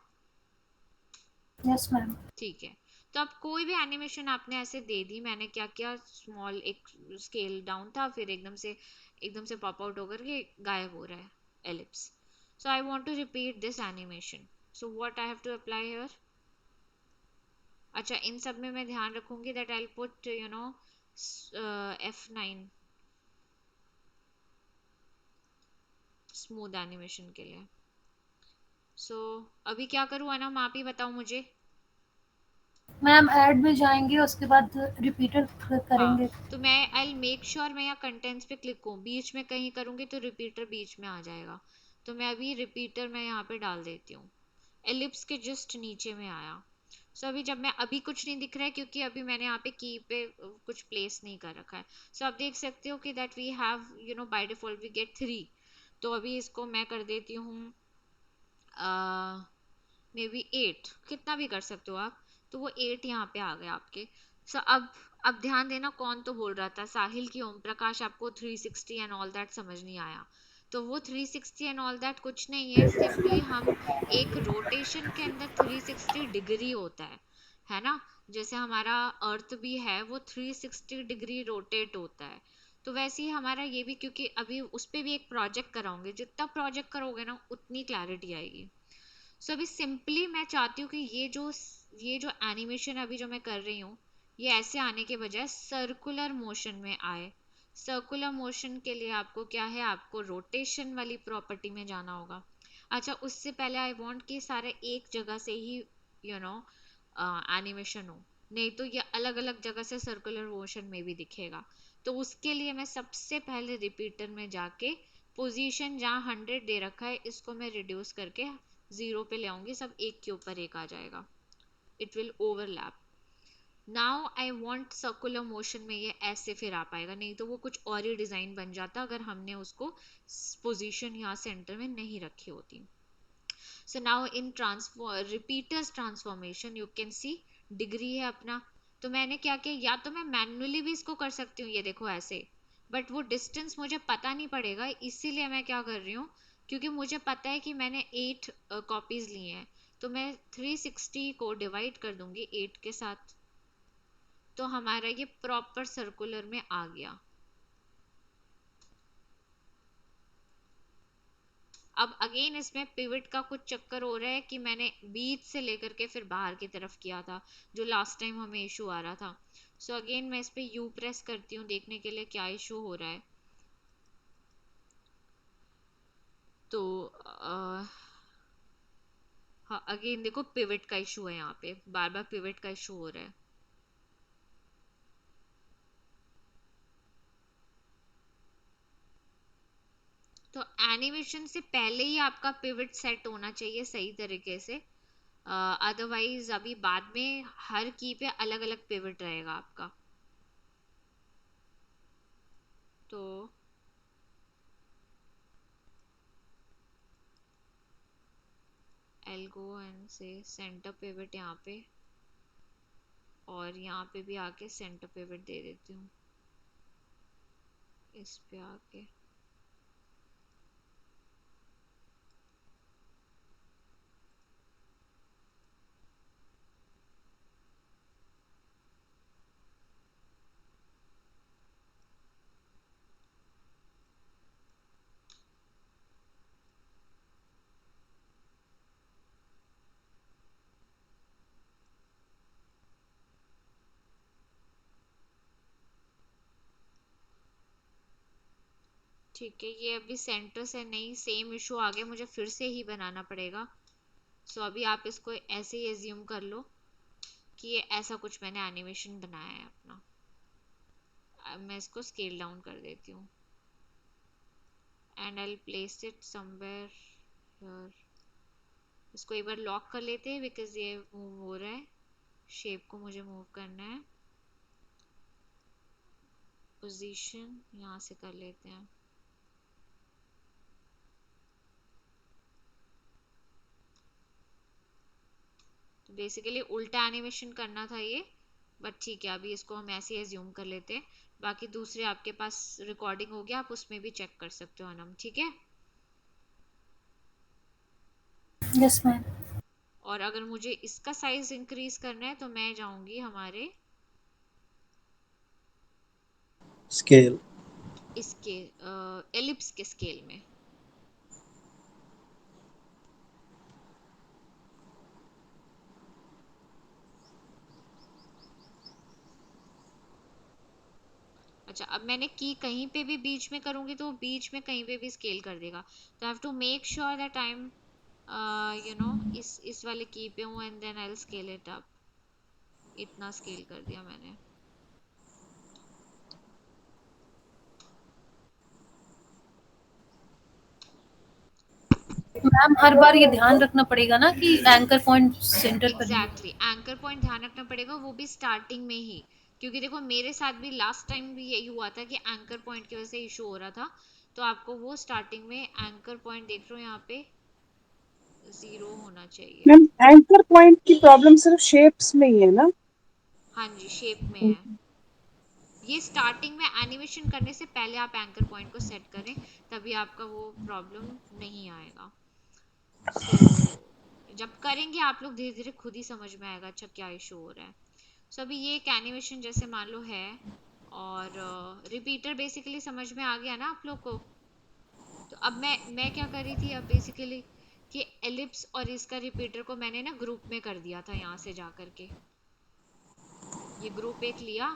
Yes ma'am. ठीक है, तो अब कोई भी एनिमेशन आपने ऐसे दे दी. मैंने क्या किया, स्मॉल एक स्केल डाउन था फिर एकदम से पॉप आउट होकर के गायब हो रहा है ellipse. So I want to repeat this animation. So what I have to apply here? अच्छा इन सब में मैं ध्यान रखूंगी that I will put F9 smooth animation के लिए. सो अभी क्या करूँ अनम, आप ही बताओ मुझे. मैम ऐड में जाएंगे उसके बाद रिपीटर हाँ, करेंगे. तो मैं आई मेक श्योर मैं यहाँ कंटेंट्स पे क्लिक करूँ, बीच में कहीं करूँगी तो रिपीटर बीच में आ जाएगा. तो मैं अभी रिपीटर मैं यहाँ पे डाल देती हूँ, एलिप्स के जस्ट नीचे में आया. सो अभी जब मैं अभी कुछ नहीं दिख रहा है क्योंकि अभी मैंने यहाँ पे की पे कुछ प्लेस नहीं कर रखा है. सो आप देख सकते हो कि that we have by default we get 3. तो अभी इसको मैं कर देती हूँ मे बी 8, कितना भी कर सकते हो आप. तो वो 8 यहाँ पे आ गया आपके. सो अब ध्यान देना, कौन तो बोल रहा था साहिल की ओम प्रकाश आपको 360 एंड ऑल दैट समझ नहीं आया. तो वो 360 एंड ऑल दैट कुछ नहीं है, सिंपली हम एक रोटेशन के अंदर 360 डिग्री होता है ना. जैसे हमारा अर्थ भी है वो 360 डिग्री रोटेट होता है. तो वैसे ही हमारा ये भी, क्योंकि अभी उस पर भी एक प्रोजेक्ट कराऊंगे, जितना प्रोजेक्ट करोगे ना उतनी क्लैरिटी आएगी. सो अभी सिंपली मैं चाहती हूँ कि ये जो एनिमेशन अभी जो मैं कर रही हूँ ये ऐसे आने के बजाय सर्कुलर मोशन में आए. सर्कुलर मोशन के लिए आपको क्या है, आपको रोटेशन वाली प्रॉपर्टी में जाना होगा। अच्छा, उससे पहले आई वांट कि सारे एक जगह से ही एनिमेशन हो, नहीं तो ये अलग अलग जगह से सर्कुलर मोशन में भी दिखेगा। तो उसके लिए मैं सबसे पहले रिपीटर में जाके पोजीशन जहाँ 100 दे रखा है इसको मैं रिड्यूस करके 0 पे ले आऊंगी, सब एक के ऊपर एक आ जाएगा, it will overlap. Now I want circular motion में ये ऐसे फिर आ पाएगा, नहीं तो वो कुछ और ही डिजाइन बन जाता अगर हमने उसको पोजीशन यहाँ सेंटर में नहीं रखी होती। So now in repeaters transformation you can see degree है अपना। तो मैंने क्या किया, या तो मैं मैन्युअली भी इसको कर सकती हूँ, ये देखो ऐसे, बट वो डिस्टेंस मुझे पता नहीं पड़ेगा, इसीलिए मैं क्या कर रही हूँ, क्योंकि मुझे पता है कि मैंने 8 कॉपीज ली हैं, तो मैं 360 को डिवाइड कर दूंगी 8 के साथ, तो हमारा ये प्रॉपर सर्कुलर में आ गया। अब अगेन इसमें पिवट का कुछ चक्कर हो रहा है कि मैंने बीच से लेकर के फिर बाहर की तरफ किया था, जो लास्ट टाइम हमें इशू आ रहा था। सो अगेन मैं इस पे यू प्रेस करती हूँ देखने के लिए क्या इशू हो रहा है। तो हाँ, अगेन देखो पिवट का इशू है, यहाँ पे बार बार पिवट का इशू हो रहा है। तो एनिमेशन से पहले ही आपका पिवट सेट होना चाहिए सही तरीके से, अदरवाइज अभी बाद में हर की पे अलग अलग पिवट रहेगा आपका। तो I'll go and say center pivot यहाँ पे, और यहाँ पे भी आके सेंटर पिवट दे देती हूँ इस पे आके। ठीक है, ये अभी सेंटर से नहीं, सेम इशू आ गया, मुझे फिर से ही बनाना पड़ेगा। सो अभी आप इसको ऐसे ही एज्यूम कर लो कि ये ऐसा कुछ मैंने एनिमेशन बनाया है अपना। अब मैं इसको स्केल डाउन कर देती हूँ and I place it somewhere here. इसको एक बार लॉक कर लेते हैं बिकॉज ये मूव हो रहा है, शेप को मुझे मूव करना है। पोजीशन यहाँ से कर लेते हैं। तो बेसिकली उल्टा एनिमेशन करना था ये, बट ठीक है अभी इसको हम ऐसे एज्यूम कर लेते हैं। बाकी दूसरे आपके पास रिकॉर्डिंग हो गया, आप उसमें भी चेक कर सकते हो अनम, ठीक है। Yes ma'am. और अगर मुझे इसका साइज इंक्रीज करना है तो मैं जाऊंगी हमारे Scale. इसके एलिप्स के स्केल में। अच्छा, अब मैंने की कहीं पे भी बीच में करूंगी तो बीच में कहीं पे भी स्केल कर देगा, तो I have to make sure that I am इस वाले की पे हूँ and then I will scale it up. इतना स्केल कर दिया मैंने। मैम हर बार ये ध्यान रखना पड़ेगा ना कि एंकर पॉइंट सेंटर पर ही हो। एग्जैक्टली एंकर पॉइंट ध्यान रखना पड़ेगा, वो भी स्टार्टिंग में ही, क्योंकि देखो मेरे साथ भी लास्ट टाइम भी यही हुआ था कि एंकर पॉइंट की वजह से इशू हो रहा था। तो आपको वो स्टार्टिंग में एंकर पॉइंट देख रहे हो यहाँ पे 0 होना चाहिए। मैम एंकर पॉइंट की प्रॉब्लम सिर्फ शेप्स में ही है ना? हाँ जी, शेप में है। ये स्टार्टिंग में एनिमेशन करने से पहले आप एंकर पॉइंट को सेट करें, तभी आपका वो प्रॉब्लम नहीं आएगा। सो जब करेंगे आप लोग धीरे धीरे खुद ही समझ में आएगा अच्छा क्या इशू हो रहा है। सो अभी ये एक एनिमेशन जैसे मान लो है, और रिपीटर बेसिकली समझ में आ गया ना आप लोग को। तो अब मैं क्या कर रही थी अब बेसिकली कि एलिप्स और इसका रिपीटर को मैंने ना ग्रुप में कर दिया था यहाँ से जा करके, ये ग्रुप एक लिया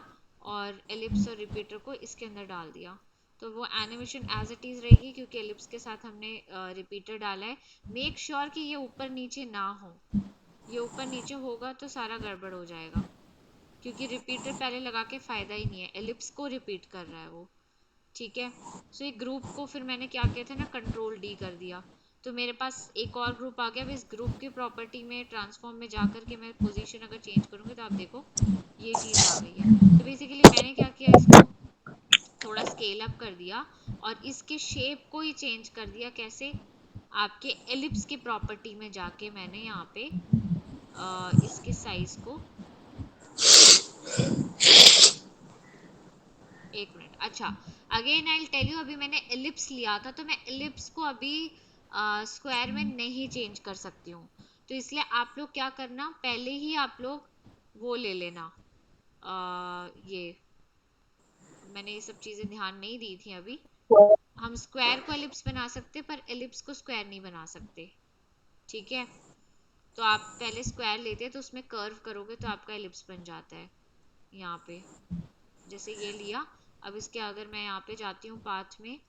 और एलिप्स और रिपीटर को इसके अंदर डाल दिया, तो वो एनिमेशन एज इट इज रहेगी क्योंकि एलिप्स के साथ हमने रिपीटर डाला है। मेक श्योर कि ये ऊपर नीचे ना हो, ये ऊपर नीचे होगा तो सारा गड़बड़ हो जाएगा, क्योंकि रिपीटर पहले लगा के फायदा ही नहीं है, एलिप्स को रिपीट कर रहा है वो। ठीक है, सो एक ग्रुप को फिर मैंने क्या किया था ना, कंट्रोल डी कर दिया, तो मेरे पास एक और ग्रुप आ गया। अब इस ग्रुप की प्रॉपर्टी में ट्रांसफॉर्म में जाकर के मैं पोजीशन अगर चेंज करूंगी तो आप देखो ये चीज आ गई है। तो बेसिकली मैंने क्या किया, इसको थोड़ा स्केल अप कर दिया और इसके शेप को ही चेंज कर दिया। कैसे? आपके एलिप्स की प्रॉपर्टी में जाके मैंने यहाँ पे इसके साइज को, एक मिनट, अच्छा, अगेन आई टेल यू, अभी मैंने एलिप्स लिया था तो मैं एलिप्स को अभी स्क्वायर में नहीं चेंज कर सकती हूँ, तो इसलिए आप लोग क्या करना, पहले ही आप लोग वो ले लेना, ये मैंने ये सब चीजें ध्यान नहीं दी थी अभी। हम स्क्वायर को एलिप्स बना सकते पर एलिप्स को स्क्वायर नहीं बना सकते। ठीक है, तो आप पहले स्क्वायर लेते हैं तो उसमें कर्व करोगे तो आपका एलिप्स बन जाता है। यहाँ पे जैसे ये लिया, अब इसके अगर मैं यहाँ पे जाती हूँ पाथ में,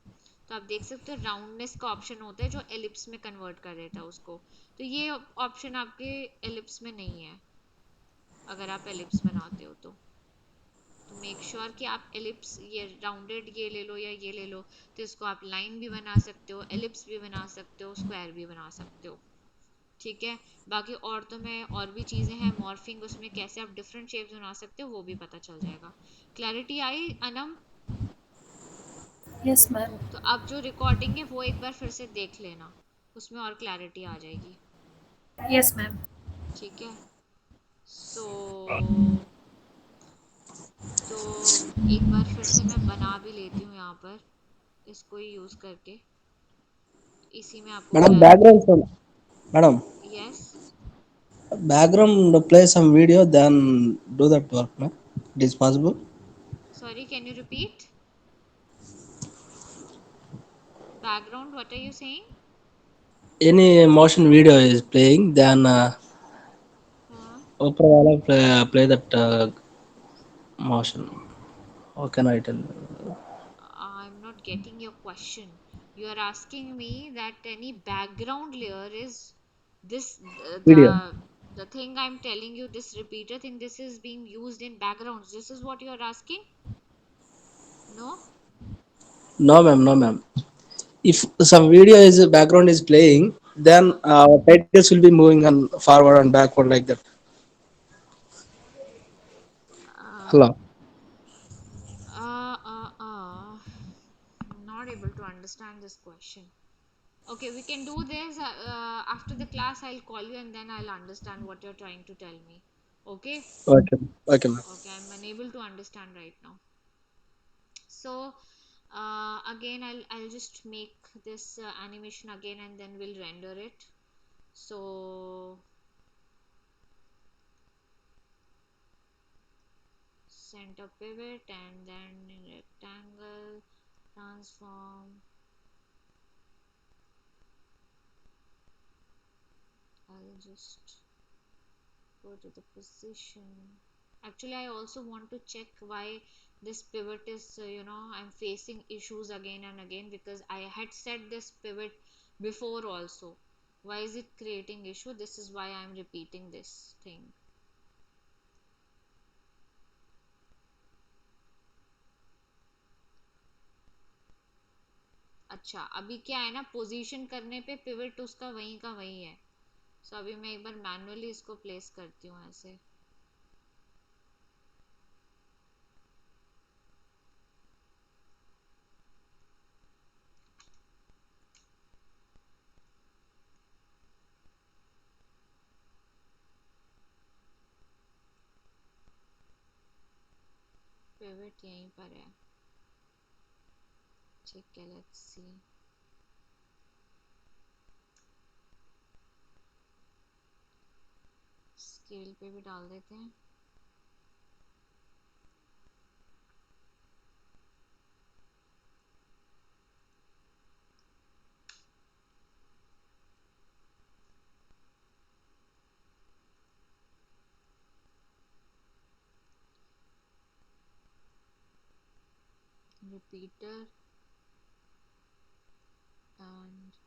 तो आप देख सकते हो राउंडनेस का ऑप्शन होता है जो एलिप्स में कन्वर्ट कर देता है उसको, तो ये ऑप्शन आपके एलिप्स में नहीं है अगर आप एलिप्स बनाते हो तो मेक श्योर कि आप एलिप्स, ये राउंडेड ये ले लो या ये ले लो, तो इसको आप लाइन भी बना सकते हो, एलिप्स भी बना सकते हो, स्क्वायर भी बना सकते हो। ठीक है, बाकी और तो मैं और भी चीजें हैं मॉर्फिंग, उसमें कैसे आप डिफरेंट शेप्स बना सकते हो वो भी पता चल जाएगा। क्लैरिटी आई अनम? Yes ma'am. तो अब जो रिकॉर्डिंग है वो एक बार फिर से देख लेना, उसमें और क्लैरिटी आ जाएगी। Yes ma'am. ठीक है, सो तो एक बार फिर से मैं बना भी लेती हूँ यहाँ पर इसको ही यूज करके, इसी में आपको Madam, clarity. background from Madam, yes, background play some video, then do that work, no? It is possible. Sorry can you repeat? Background, what are you saying? Any motion video is playing, then हाँ, Opera wala play that motion. How can I tell? I'm not getting your question. You are asking me that any background layer is this, Video. the thing I'm telling you, this repeater thing, this is being used in backgrounds. This is what you are asking? No? No, ma'am, no, ma'am. If some video is background is playing, then titles will be moving on forward and backward like that. Uh, Hello. uh, uh, uh, not able to understand this question. Okay, we can do this after the class. I'll call you and then I'll understand what you're trying to tell me. Okay? Okay. Okay, ma'am. Okay, I'm unable to understand right now. So again, I'll just make this animation again and then we'll render it. So center pivot and then rectangle transform. I'll just go to the position. Actually, I also want to check why this pivot is, I'm facing issues again and again because I had set this pivot before also. Why is it creating issue? This is why I'm repeating this thing. अच्छा, अभी क्या है ना, position करने पे pivot उसका वहीं का वहीं है। सो अभी मैं एक बार मैनुअली इसको प्लेस करती हूँ ऐसे। पिवट यहीं पर है। ठीक है, लेट्स सी। स्केल पे भी डाल देते हैं। repeater and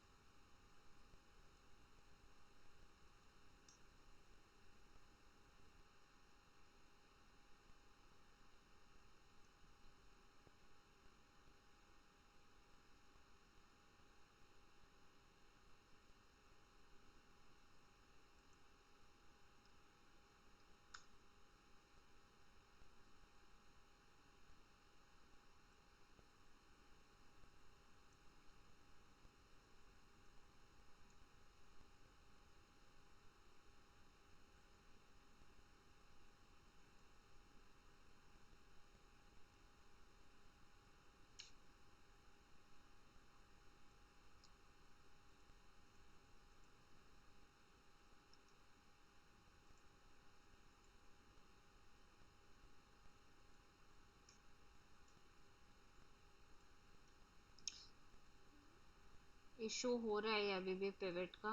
इशू हो रहा है अभी भी पिवट का।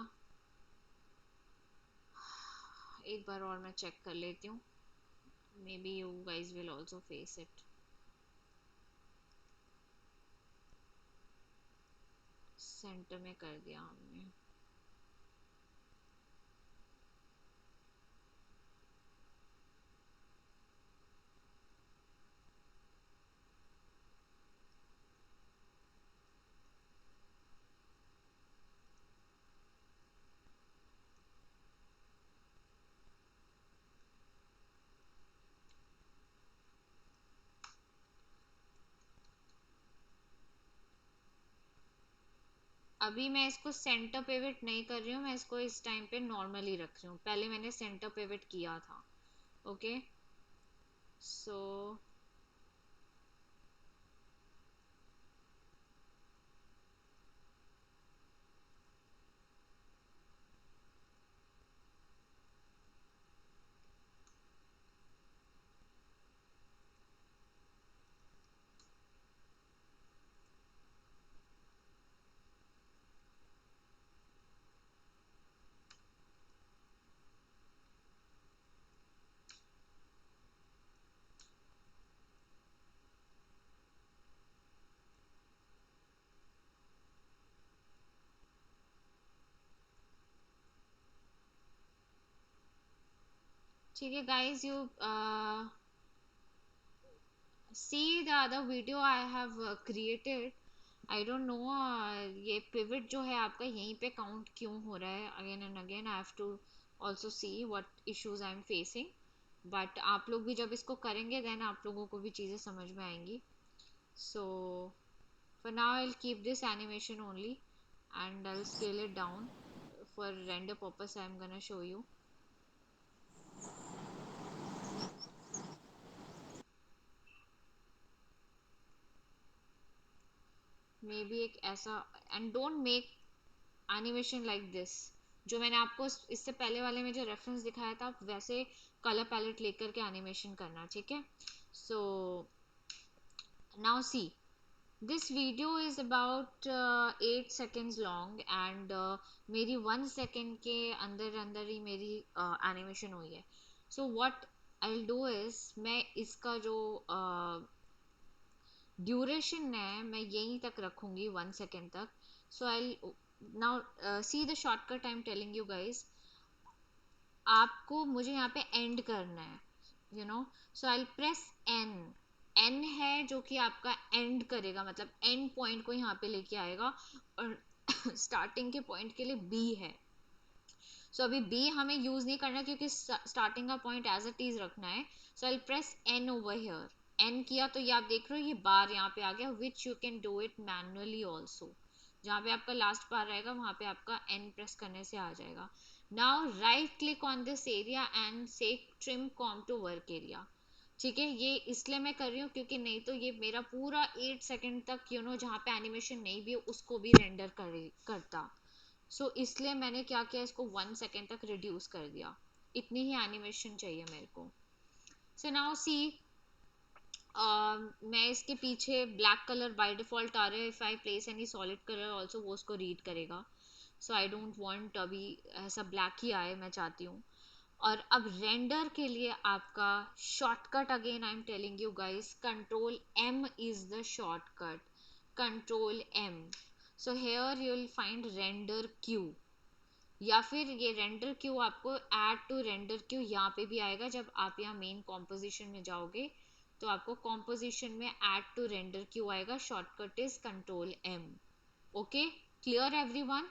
एक बार और मैं चेक कर लेती हूँ, may be you guys will also face it. Centre में कर दिया हमने। अभी मैं इसको सेंटर पिवट नहीं कर रही हूँ, मैं इसको इस टाइम पे नॉर्मली रख रही हूँ। पहले मैंने सेंटर पिवट किया था। ओके सो ठीक है guys, you see the other video I have created. I don't know ये pivot जो है आपका यहीं पे count क्यों हो रहा है again and again. I have to also see what issues I am facing. But आप लोग भी जब इसको करेंगे then आप लोगों को भी चीज़ें समझ में आएंगी. So for now I'll keep this animation only and I'll scale it down. For render purpose I'm gonna show you. May be एक ऐसा, and don't make animation like this. जो मैंने आपको इससे पहले वाले में जो रेफरेंस दिखाया था, आप वैसे कलर पैलेट लेकर के एनिमेशन करना, ठीक है। So now see, this video is about 8 seconds long and मेरी 1 second के अंदर अंदर ही मेरी एनिमेशन हुई है। सो what I will do is, मैं इसका जो ड्यूरेशन है मैं यहीं तक रखूंगी 1 second तक। So I now see the shortcut I am telling you guys. आपको मुझे यहाँ पे एंड करना है, you know, so I press N. N है जो कि आपका एंड करेगा, मतलब एंड पॉइंट को यहाँ पे लेके आएगा, और स्टार्टिंग के पॉइंट के लिए बी है। सो अभी बी हमें यूज नहीं करना क्योंकि स्टार्टिंग का पॉइंट एज इट इज रखना है। So I press N over here. N किया तो ये आप देख रहे हो ये बार यहाँ पे आ गया, which you can do it manually also. जहाँ पे आपका लास्ट बार रहेगा वहां पे आपका एन प्रेस करने से आ जाएगा। Now right click on this area and से trim comp to work area. ठीक है, ये इसलिए मैं कर रही हूँ क्योंकि नहीं तो ये मेरा पूरा 8 सेकंड तक जहाँ पे एनिमेशन नहीं भी है उसको भी रेंडर करता। सो इसलिए मैंने क्या किया, इसको 1 second तक रिड्यूस कर दिया। इतनी ही एनिमेशन चाहिए मेरे को। सो नाउ सी, मैं इसके पीछे ब्लैक कलर बाय डिफॉल्ट आ रहा है। If I place any solid colour also वो उसको रीड करेगा। सो आई डोंट वांट अभी ऐसा ब्लैक ही आए, मैं चाहती हूँ। और अब रेंडर के लिए आपका shortcut, again I am telling you guys, control M is the shortcut, control M. So here you will find render queue, या फिर ये रेंडर क्यू आपको ऐड टू रेंडर क्यू यहाँ पे भी आएगा. जब आप यहाँ मेन कॉम्पोजिशन में जाओगे तो आपको कॉम्पोजिशन में ऐड टू रेंडर क्यू आएगा. Shortcut is control M. Okay, clear everyone?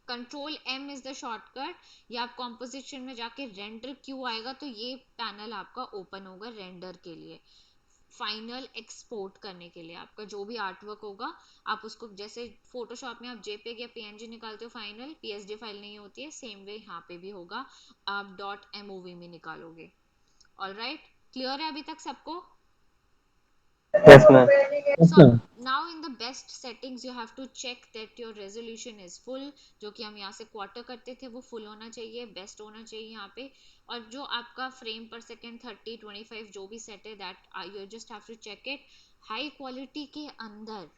Control M is the shortcut. या आप कॉम्पोजिशन में जाके रेंडर क्यू आएगा तो ये पैनल आपका ओपन होगा रेंडर के लिए, फाइनल एक्सपोर्ट करने के लिए. आपका जो भी आर्टवर्क होगा आप उसको, जैसे फोटोशॉप में आप जेपीईजी या पीएनजी निकालते हो फाइनल, पीएसडी फाइल नहीं होती है, सेम वे यहाँ पे भी होगा, आप डॉट एमओवी में निकालोगे. ऑलराइट, क्लियर है अभी तक सबको? Yes ma'am. So now in the best settings you have to check that your resolution is full. जो कि हम यहाँ से क्वार्टर करते थे वो फुल होना चाहिए, बेस्ट होना चाहिए यहाँ पे. और जो आपका फ्रेम पर सेकेंड 30 25 जो भी सेट है, that you just have to check it. High quality के अंदर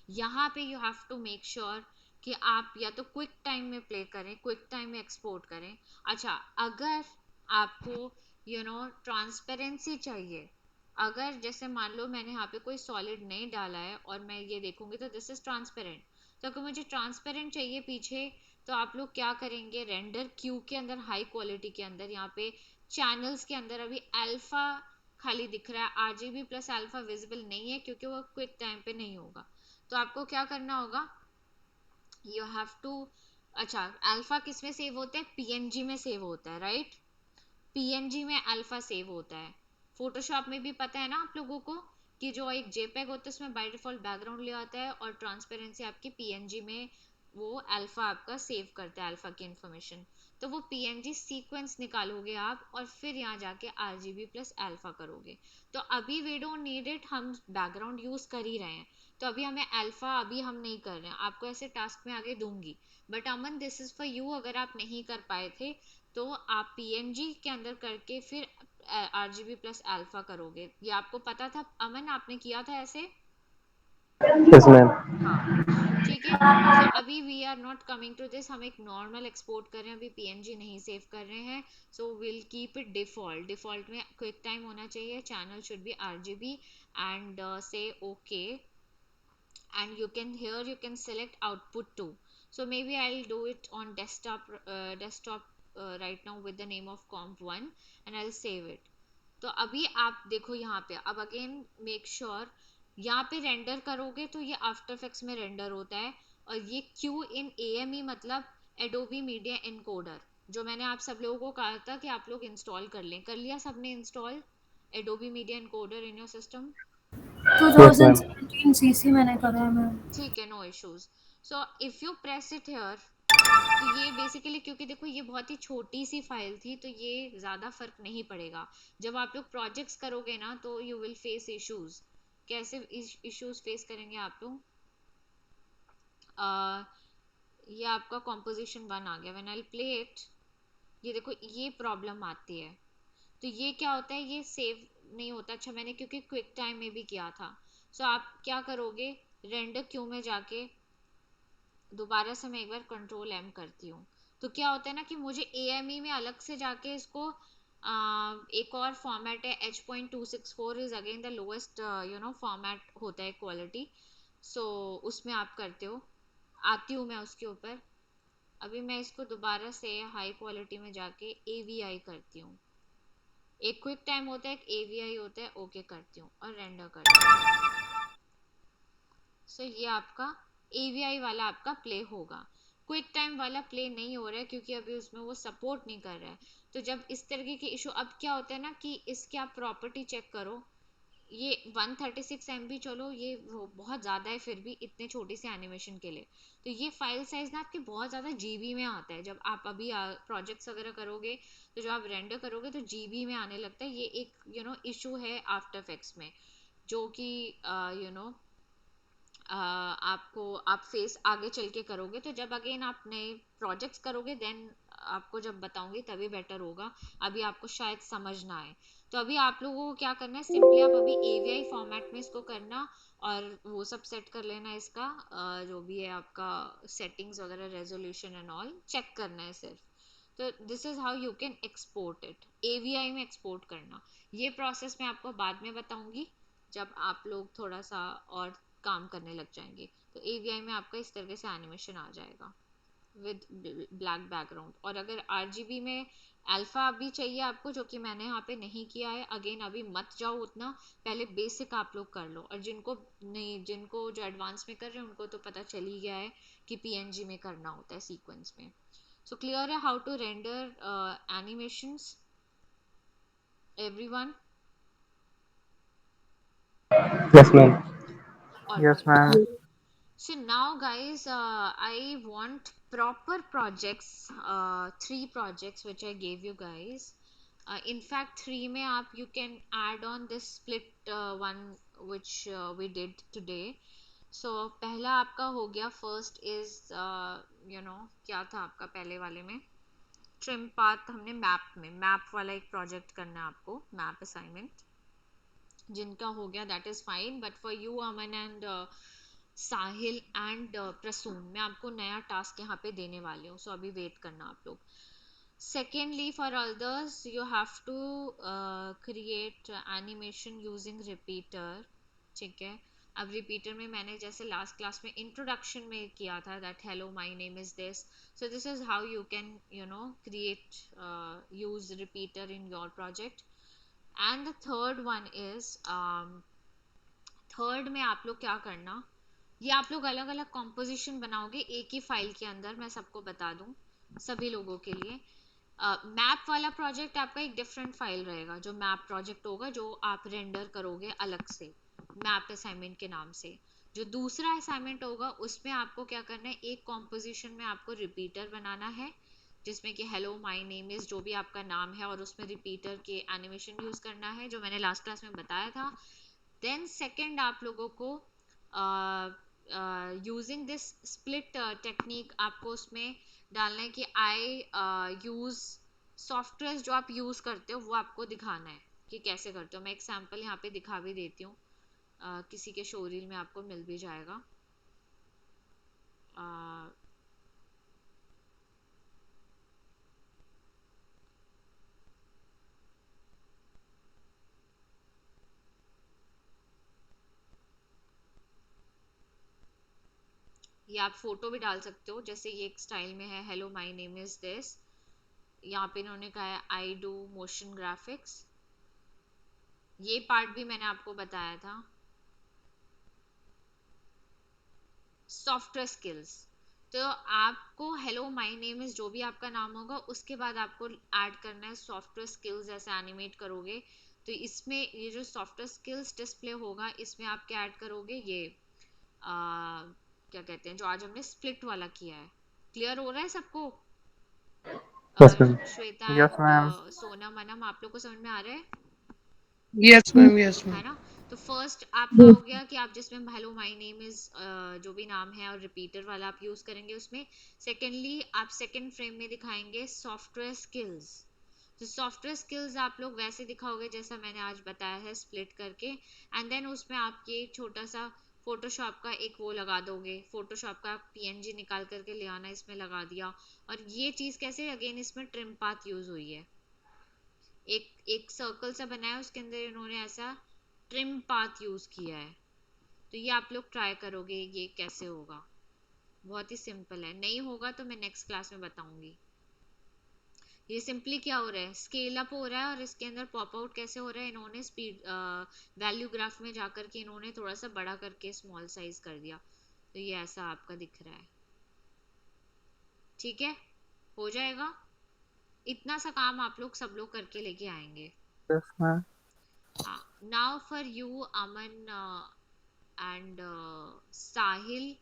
यहाँ पे you have to make sure कि आप या तो क्विक टाइम में प्ले करें, क्विक टाइम में एक्सपोर्ट करें. अच्छा, अगर आपको ट्रांसपेरेंसी चाहिए, अगर जैसे मान लो मैंने यहाँ पे कोई सॉलिड नहीं डाला है और मैं ये देखूंगी तो दिस इज ट्रांसपेरेंट, तो अगर मुझे ट्रांसपेरेंट चाहिए पीछे तो आप लोग क्या करेंगे, रेंडर क्यू के अंदर हाई क्वालिटी के अंदर यहाँ पे चैनल्स के अंदर अभी अल्फा खाली दिख रहा है, आरजीबी प्लस अल्फा विजिबल नहीं है क्योंकि वो क्विक टाइम पे नहीं होगा. तो आपको क्या करना होगा, यू हैव टू, अच्छा अल्फा किस में सेव होता है, पीएनजी में सेव होता है, राइट? पीएनजी में अल्फा सेव होता है. फोटोशॉप में भी पता है ना आप लोगों को कि जो एक जेपेग होता है उसमें बाय डिफॉल्ट बैकग्राउंड ले आता है और ट्रांसपेरेंसी आपकी पीएनजी में वो अल्फा आपका सेव करता है, अल्फा की इंफॉर्मेशन. तो वो पीएनजी सीक्वेंस निकालोगे आप और फिर यहाँ जाके आरजीबी प्लस अल्फा करोगे. तो अभी वी डोंट नीड इट, हम बैकग्राउंड यूज कर ही रहे हैं, तो अभी हमें अल्फा अभी हम नहीं कर रहे हैं. आपको ऐसे टास्क में आगे दूंगी, but Aman this is for you. अगर आप नहीं कर पाए थे तो आप पीएनजी के अंदर करके फिर आरजीबी प्लस अल्फा करोगे. ये आपको पता था अमन, आपने किया था ऐसे? Yes ma'am. हाँ, ठीक है. सो अभी we are not coming to this, हम एक नॉर्मल एक्सपोर्ट कर रहे हैं, अभी पीएनजी नहीं सेव कर रहे हैं. So will keep it default. Default में क्विक टाइम होना चाहिए, channel should be RGB and से okay. and you can, here you can select output too. So maybe I'll do it on desktop right now with the name of comp1 and I'll save it. तो अभी आप देखो यहाँ पे, अब again make sure यहाँ पे render करोगे तो ये आफ्टर इफेक्ट्स में रेंडर होता है, और ये क्यू इन एएमई मतलब एडोबी मीडिया इनकोडर, जो मैंने आप सब लोगों को कहा था कि आप लोग इंस्टॉल कर लें. कर लिया सबने install Adobe Media Encoder in your system? Yes ma'am. 2017 CC मैंने करा है मैम. ठीक है, no issues. So if you press it here तो ये बेसिकली, क्योंकि देखो ये बहुत ही छोटी सी फाइल थी तो ये ज्यादा फर्क नहीं पड़ेगा. जब आप लोग प्रोजेक्ट्स करोगे ना तो यू विल फेस इश्यूज. कैसे इश्यूज फेस करेंगे आप लोग? ये आपका कॉम्पोजिशन 1 आ गया. व्हेन आई प्ले इट, ये देखो ये प्रॉब्लम आती है. तो ये क्या होता है, ये सेव नहीं होता. अच्छा, मैंने क्योंकि क्विक टाइम में भी किया था. सो आप क्या करोगे, रेंडर क्यू में जाके दोबारा से मैं एक बार कंट्रोल एम करती हूँ, तो क्या होता है ना कि मुझे एएमई में अलग से जाके इसको एक और फॉर्मेट है H.264 is again the lowest format होता है क्वालिटी. सो उसमें आप करते हो, आती हूँ मैं उसके ऊपर. अभी मैं इसको दोबारा से हाई क्वालिटी में जाके AVI करती हूँ. एक क्विक टाइम होता है, एक AVI होता है. ओके करती हूँ और रेंडर करती हूँ. सो ये आपका AVI वाला आपका प्ले होगा. क्विक टाइम वाला प्ले नहीं हो रहा है क्योंकि अभी उसमें वो सपोर्ट नहीं कर रहा है. तो जब इस तरीके की इशू, अब क्या होता है ना कि इसके आप प्रॉपर्टी चेक करो. ये 136 MB, चलो ये बहुत ज़्यादा है फिर भी इतने छोटी सी एनिमेशन के लिए. तो ये फाइल साइज ना आपके बहुत ज़्यादा जीबी में आता है. जब आप अभी प्रोजेक्ट्स वगैरह करोगे तो जब आप रेंडर करोगे तो जीबी में आने लगता है. ये एक इशू है आफ्टर इफेक्ट्स में, जो कि आपको आप फेस आगे चल के करोगे. तो जब अगेन आप नए प्रोजेक्ट्स करोगे देन आपको जब बताऊंगी तभी बेटर होगा, अभी आपको शायद समझ ना आए. तो तो अभी आप लोगों को क्या करना है, सिंपली आप अभी AVI फॉर्मेट में इसको करना और वो सब सेट कर लेना इसका, जो भी है आपका सेटिंग्स वगैरह, रेजोल्यूशन एंड ऑल चेक करना है सिर्फ। तो this is how you can export it, AVI में एक्सपोर्ट करना। ये प्रोसेस मैं आपको बाद में बताऊंगी जब आप लोग थोड़ा सा और काम करने लग जाएंगे। तो AVI में आपका इस तरीके से एनिमेशन आ जाएगा विद ब्लैक बैकग्राउंड। और अगर RGB में अल्फा भी चाहिए आपको, जो कि मैंने यहाँ पे नहीं किया है, अगेन अभी मत जाओ उतना, पहले बेसिक आप लोग कर लो। और जिनको नहीं, जिनको जो एडवांस में कर रहे हैं उनको तो पता चल ही गया है कि PNG में करना होता है सीक्वेंस में। So clear है how to render animations, everyone? Yes ma'am. All yes right. Ma'am. So now guys, I want proper projects, 3 projects which I gave you guys. In fact 3 में आप you can add on this split one which we did today. So पहला आपका हो गया, first is क्या था आपका पहले वाले में, ट्रिम पाथ। हमने मैप वाला एक प्रोजेक्ट करना है आपको, मैप असाइनमेंट, जिनका हो गया that is fine. But for you Aman and Sahil and Prasoon, मैं आपको नया टास्क यहाँ पे देने वाली हूँ, सो अभी वेट करना आप लोग। Secondly for others you have to create animation using repeater, ठीक है। अब रिपीटर में मैंने जैसे लास्ट क्लास में इंट्रोडक्शन में किया था that hello my name is this, so this is how you can create use repeater in your project. And the third one is third में आप लोग क्या करना, ये आप लोग अलग अलग कॉम्पोजिशन बनाओगे एक ही फाइल के अंदर, मैं सबको बता दूं सभी लोगों के लिए। मैप वाला प्रोजेक्ट आपका एक डिफरेंट फाइल रहेगा, जो मैप प्रोजेक्ट होगा जो आप रेंडर करोगे अलग से मैप असाइनमेंट के नाम से। जो दूसरा असाइनमेंट होगा उसमें आपको क्या करना है, एक कॉम्पोजिशन में आपको रिपीटर बनाना है, जिसमें कि हेलो माय नेम इज जो भी आपका नाम है, और उसमें रिपीटर के एनिमेशन यूज करना है जो मैंने लास्ट क्लास में बताया था। देन सेकंड आप लोगों को यूजिंग दिस स्प्लिट टेक्निक आपको उसमें डालना है कि आई यूज सॉफ्टवेयर जो आप यूज करते हो वो आपको दिखाना है कि कैसे करते हो। मैं एग्जांपल यहाँ पे दिखा भी देती हूँ, किसी के शोरील में आपको मिल भी जाएगा। ये आप फोटो भी डाल सकते हो, जैसे ये एक स्टाइल में है hello my name is this, यहाँ पे इन्होंने कहा है आई डू मोशन ग्राफिक्स, ये पार्ट भी मैंने आपको बताया था। सॉफ्टवेयर स्किल्स, तो आपको हेलो माय नेम इज जो भी आपका नाम होगा उसके बाद आपको ऐड करना है सॉफ्टवेयर स्किल्स, जैसे एनिमेट करोगे तो इसमें ये जो सॉफ्टवेयर स्किल्स डिस्प्ले होगा इसमें आप क्या ऐड करोगे, ये क्या कहते हैं जो आज हमने स्प्लिट वाला किया है। क्लियर हो रहा है सबको? Yes ma'am. Shweta yes and ma'am. Sonam Anam, आप लोग को समझ में आ रहा है? Yes ma'am, yes ma'am. है ना? तो फर्स्ट आपका हो गया कि आप जिसमें हेलो माय नेम इज जो भी नाम है और रिपीटर वाला आप यूज करेंगे उसमें। सेकेंडली आप सेकेंड फ्रेम में दिखाएंगे सॉफ्टवेयर स्किल्स। तो सॉफ्टवेयर स्किल्स आप लोग वैसे दिखाओगे जैसा मैंने आज बताया है स्प्लिट करके, एंड देन उसमें आप ये छोटा सा फोटोशॉप का एक वो लगा दोगे, फोटोशॉप का PNG निकाल करके ले आना, इसमें लगा दिया। और ये चीज कैसे, अगेन इसमें ट्रिम पाथ यूज हुई है, एक एक सर्कल सा बनाया उसके अंदर इन्होंने ऐसा ट्रिम पाथ यूज किया है। तो ये आप लोग ट्राई करोगे ये कैसे होगा, बहुत ही सिंपल है। नहीं होगा तो मैं नेक्स्ट क्लास में बताऊंगी। ये सिंपली क्या हो रहा है, स्केल अप हो रहा है और इसके अंदर पॉप आउट कैसे हो रहा है, इन्होंने स्पीड वैल्यू ग्राफ में जाकर के इन्होंने थोड़ा सा बड़ा करके स्मॉल साइज कर दिया, तो ये ऐसा आपका दिख रहा है। ठीक है, हो जाएगा। इतना सा काम आप लोग सब लोग करके लेके आएंगे। Yes ma'am. Now for you Aman and Sahil,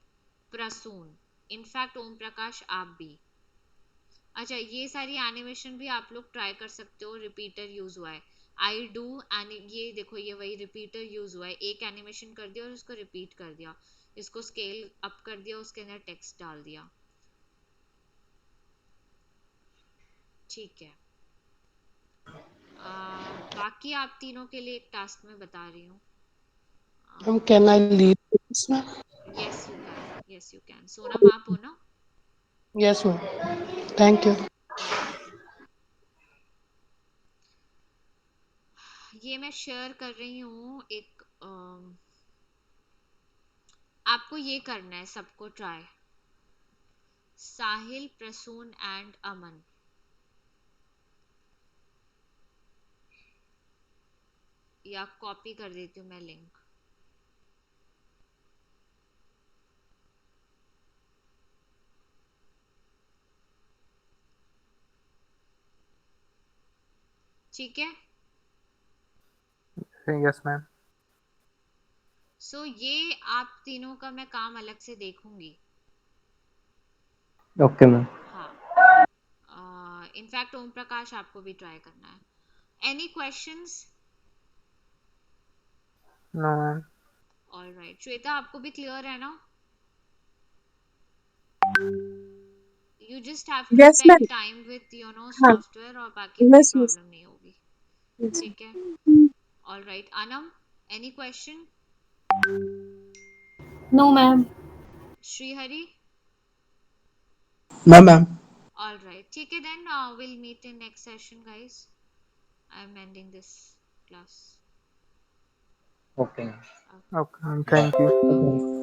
Prasoon, in fact Om Prakash आप भी। अच्छा, ये सारी एनिमेशन भी आप लोग ट्राई कर सकते हो, रिपीटर यूज हुआ है। आई डू एंड ये देखो ये वही रिपीटर यूज हुआ है, एक एनिमेशन कर दिया और उसको रिपीट कर दिया, इसको स्केल अप कर दिया, उसके अंदर टेक्स्ट डाल दिया। ठीक है, बाकी आप तीनों के लिए एक टास्क मैं बता रही हूँ. हम कैन आई लीव इसमें? Yes you can. Yes you can. Sonam आप हो ना? Yes ma'am, thank you. Okay. ये मैं शेयर कर रही हूँ एक आपको ये करना है सबको ट्राई. साहिल, प्रसून एंड अमन. या कॉपी कर देती हूँ मैं लिंक. ठीक है. Yes ma'am. सो ये आप तीनों का मैं काम अलग से देखूंगी. Okay ma'am. हाँ. इनफैक्ट ओम प्रकाश आपको भी ट्राई करना है. Any questions? No ma'am. Alright. Shweta आपको भी क्लियर है ना? You just have to yes spend ma'am. Time with हाँ. सॉफ्टवेयर और बाकी कोई यस यस. प्रॉब्लम नहीं होगी. ठीक है. Alright. Anam, any question? No ma'am. Shrihari? No, ma'am. Alright. ठीक है. Then we'll meet in next session guys. I'm ending this class. Okay. Okay. Okay, thank you. Okay.